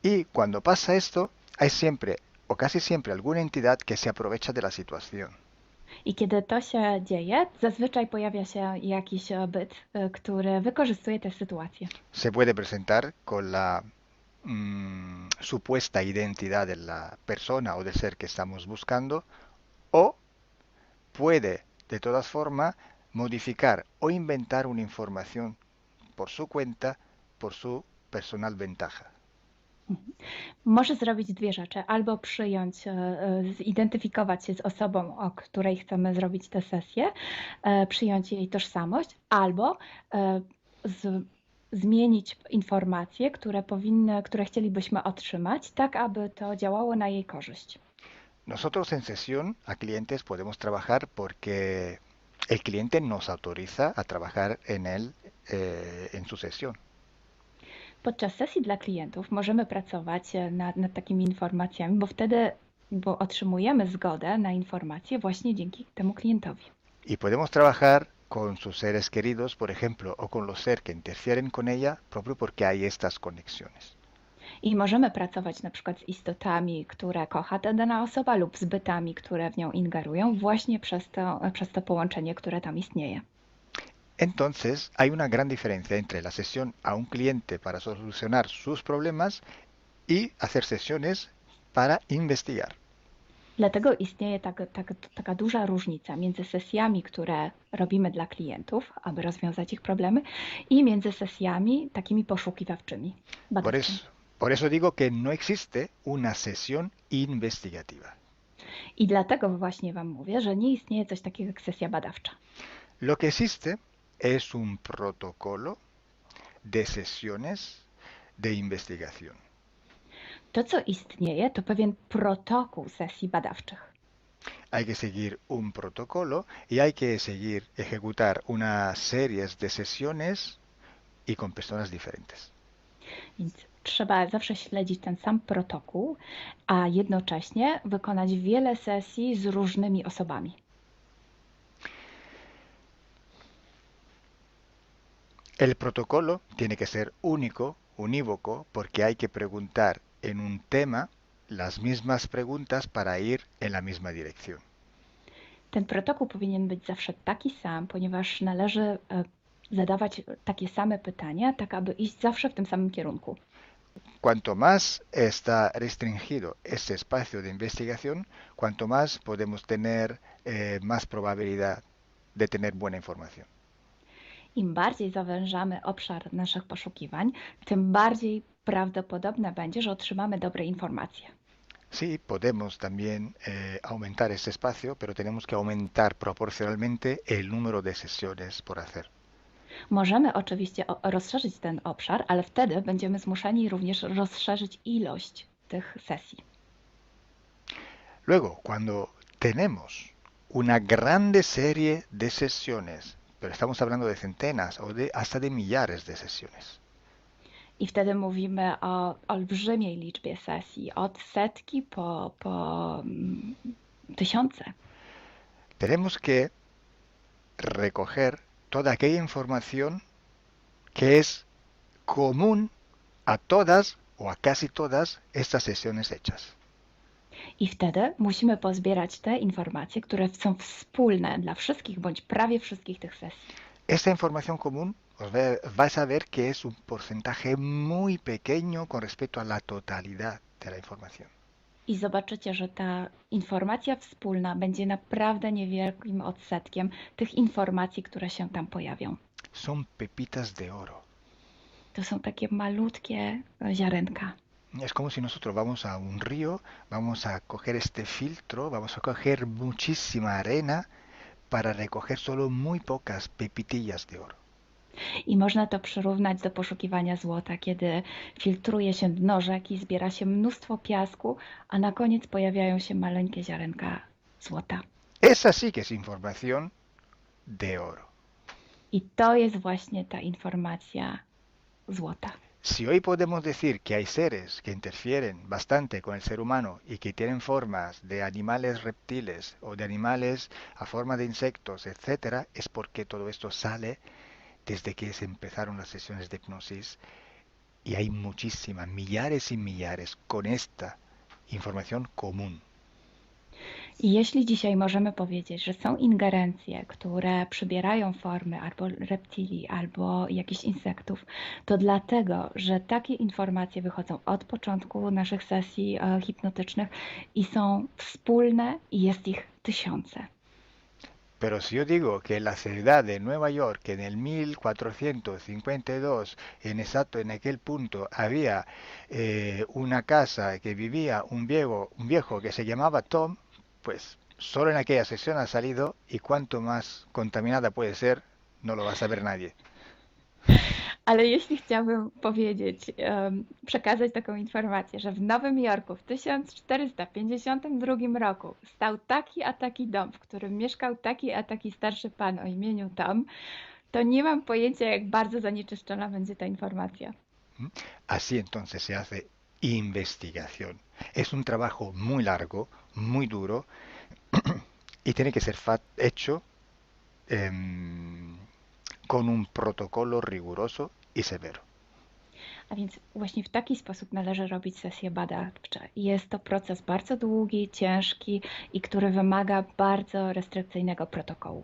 Y cuando pasa esto, hay siempre o casi siempre alguna entidad que se aprovecha de la situación. I kiedy to się dzieje, zazwyczaj pojawia się jakiś byt, który wykorzystuje tę sytuację. Se puede presentar con la supuesta identidad de la persona o del ser que estamos buscando, o puede de todas formas modificar o inventar una información por su cuenta, por su personal ventaja. Może zrobić dwie rzeczy. Albo przyjąć, zidentyfikować się z osobą, o której chcemy zrobić tę sesję, przyjąć jej tożsamość, albo zmienić informacje, które chcielibyśmy otrzymać, tak aby to działało na jej korzyść. Nosotros en sesión a clientes podemos trabajar porque el cliente nos autoriza a trabajar en él en su sesión. Podczas sesji dla klientów możemy pracować nad takimi informacjami, bo otrzymujemy zgodę na informacje właśnie dzięki temu klientowi. Y podemos trabajar con sus seres queridos, por ejemplo, o con los seres que interfieren con ella, propio porque hay estas conexiones. I możemy pracować na przykład z istotami, które kocha ta dana osoba, lub z bytami, które w nią ingerują, właśnie przez to połączenie, które tam istnieje. Entonces, hay una gran diferencia entre la sesión a un cliente para solucionar sus problemas y hacer sesiones para investigar. Dlatego istnieje taka duża różnica między sesjami, które robimy dla klientów, aby rozwiązać ich problemy, i między sesjami takimi poszukiwawczymi, badawczymi. Por eso digo que no existe una sesión investigativa. I dlatego właśnie Wam mówię, że nie istnieje coś takiego jak sesja badawcza. Lo que existe es un protocolo de sesiones de investigación. To, co istnieje, to pewien protokół sesji badawczych. Hay que seguir un protocolo y hay que ejecutar una serie de sesiones y con personas diferentes. Więc trzeba zawsze śledzić ten sam protokół, a jednocześnie wykonać wiele sesji z różnymi osobami. El protocolo tiene que ser único, unívoco, porque hay que preguntar en un tema las mismas preguntas para ir en la misma dirección. Ten protokół powinien być zawsze taki sam, ponieważ należy zadawać takie same pytania, tak aby iść zawsze w tym samym kierunku. Cuanto más está restringido ese espacio de investigación, cuanto más podemos tener más probabilidad de tener buena información. Im bardziej zawężamy obszar naszych poszukiwań, tym bardziej prawdopodobne będzie, że otrzymamy dobre informacje. Sí, podemos también aumentar ese espacio, pero tenemos que aumentar proporcionalmente el número de sesiones por hacer. Możemy oczywiście rozszerzyć ten obszar, ale wtedy będziemy zmuszeni również rozszerzyć ilość tych sesji. Luego, cuando tenemos una grande serie de sesiones, pero estamos hablando de centenas o hasta de millares de sesiones, I wtedy mówimy o olbrzymiej liczbie sesji, od setki po tysiące. tenemos que recoger toda aquella información que es común a todas o a casi todas estas sesiones hechas. I wtedy musimy pozbierać te informacje, które są wspólne dla wszystkich bądź prawie wszystkich tych sesji. Esta información común vais a ver que es un porcentaje muy pequeño con respecto a la totalidad de la información. I zobaczycie, że ta informacja wspólna będzie naprawdę niewielkim odsetkiem tych informacji, które się tam pojawią. Son pepitas de oro. To są takie malutkie ziarenka. Es como si nosotros vamos a un río, vamos a coger este filtro, vamos a coger muchísima arena para recoger solo muy pocas pepitillas de oro. I można to przyrównać do poszukiwania złota, kiedy filtruje się dno rzeki, zbiera się mnóstwo piasku, a na koniec pojawiają się maleńkie ziarenka złota. Esa sí que es información de oro. I to jest właśnie ta informacja złota. Si hoy podemos decir que hay seres que interfieren bastante con el ser humano y que tienen formas de animales reptiles o de animales a forma de insectos, etcétera, es porque todo esto sale desde que se empezaron las sesiones de hipnosis y hay muchísimas, millares y millares con esta información común. I jeśli dzisiaj możemy powiedzieć, że są ingerencje, które przybierają formy albo reptilii, albo jakichś insektów, to dlatego, że takie informacje wychodzą od początku naszych sesji hipnotycznych i są wspólne i jest ich tysiące. Pero si yo digo que en la ciudad de Nueva York, en el 1452, en aquel punto, había una casa que vivía un viejo que se llamaba Tom, pues solo en aquella sesión ha salido y cuanto más contaminada puede ser, no lo va a saber nadie. Ale jeśli chciałabym powiedzieć, przekazać taką informację, że w Nowym Jorku w 1452 roku stał taki a taki dom, w którym mieszkał taki a taki starszy pan o imieniu Tom, to nie mam pojęcia, jak bardzo zanieczyszczona będzie ta informacja. Así entonces se hace investigación. Es un trabajo muy largo, muy duro y tiene que ser hecho con un protocolo riguroso y severo. A więc właśnie w taki sposób należy robić sesje badawcze. Jest to proces bardzo długi, ciężki i który wymaga bardzo restrykcyjnego protokołu.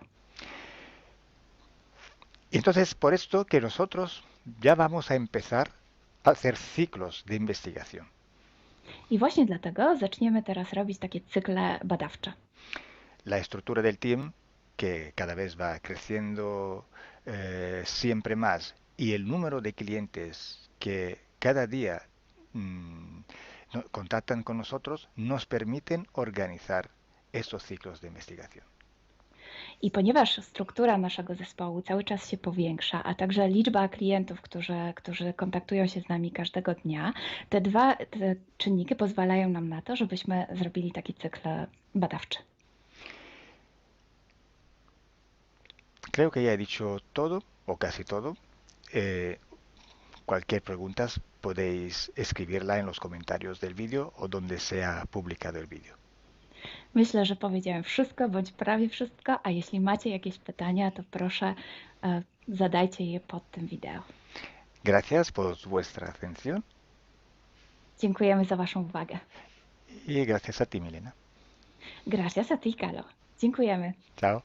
Y entonces por esto que nosotros ya vamos a empezar a hacer ciclos de investigación. I właśnie dlatego zaczniemy teraz robić takie cykle badawcze. La estructura del team, que cada vez va creciendo siempre más, y el número de clientes que cada día contactan con nosotros, nos permiten organizar estos ciclos de investigación. I ponieważ struktura naszego zespołu cały czas się powiększa, a także liczba klientów, którzy kontaktują się z nami każdego dnia, te czynniki pozwalają nam na to, żebyśmy zrobili taki cykl badawczy. Creo que ya he dicho todo, o casi todo. Cualquier pregunta podéis escribirla en los comentarios del vídeo o donde sea publicado el vídeo. Myślę, że powiedziałem wszystko, bądź prawie wszystko, a jeśli macie jakieś pytania, to proszę zadajcie je pod tym wideo. Gracias por vuestra atención. Dziękujemy za Waszą uwagę. Y gracias a ti, Milena. Gracias a ti, Kalo. Dziękujemy. Chao.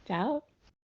Ciao.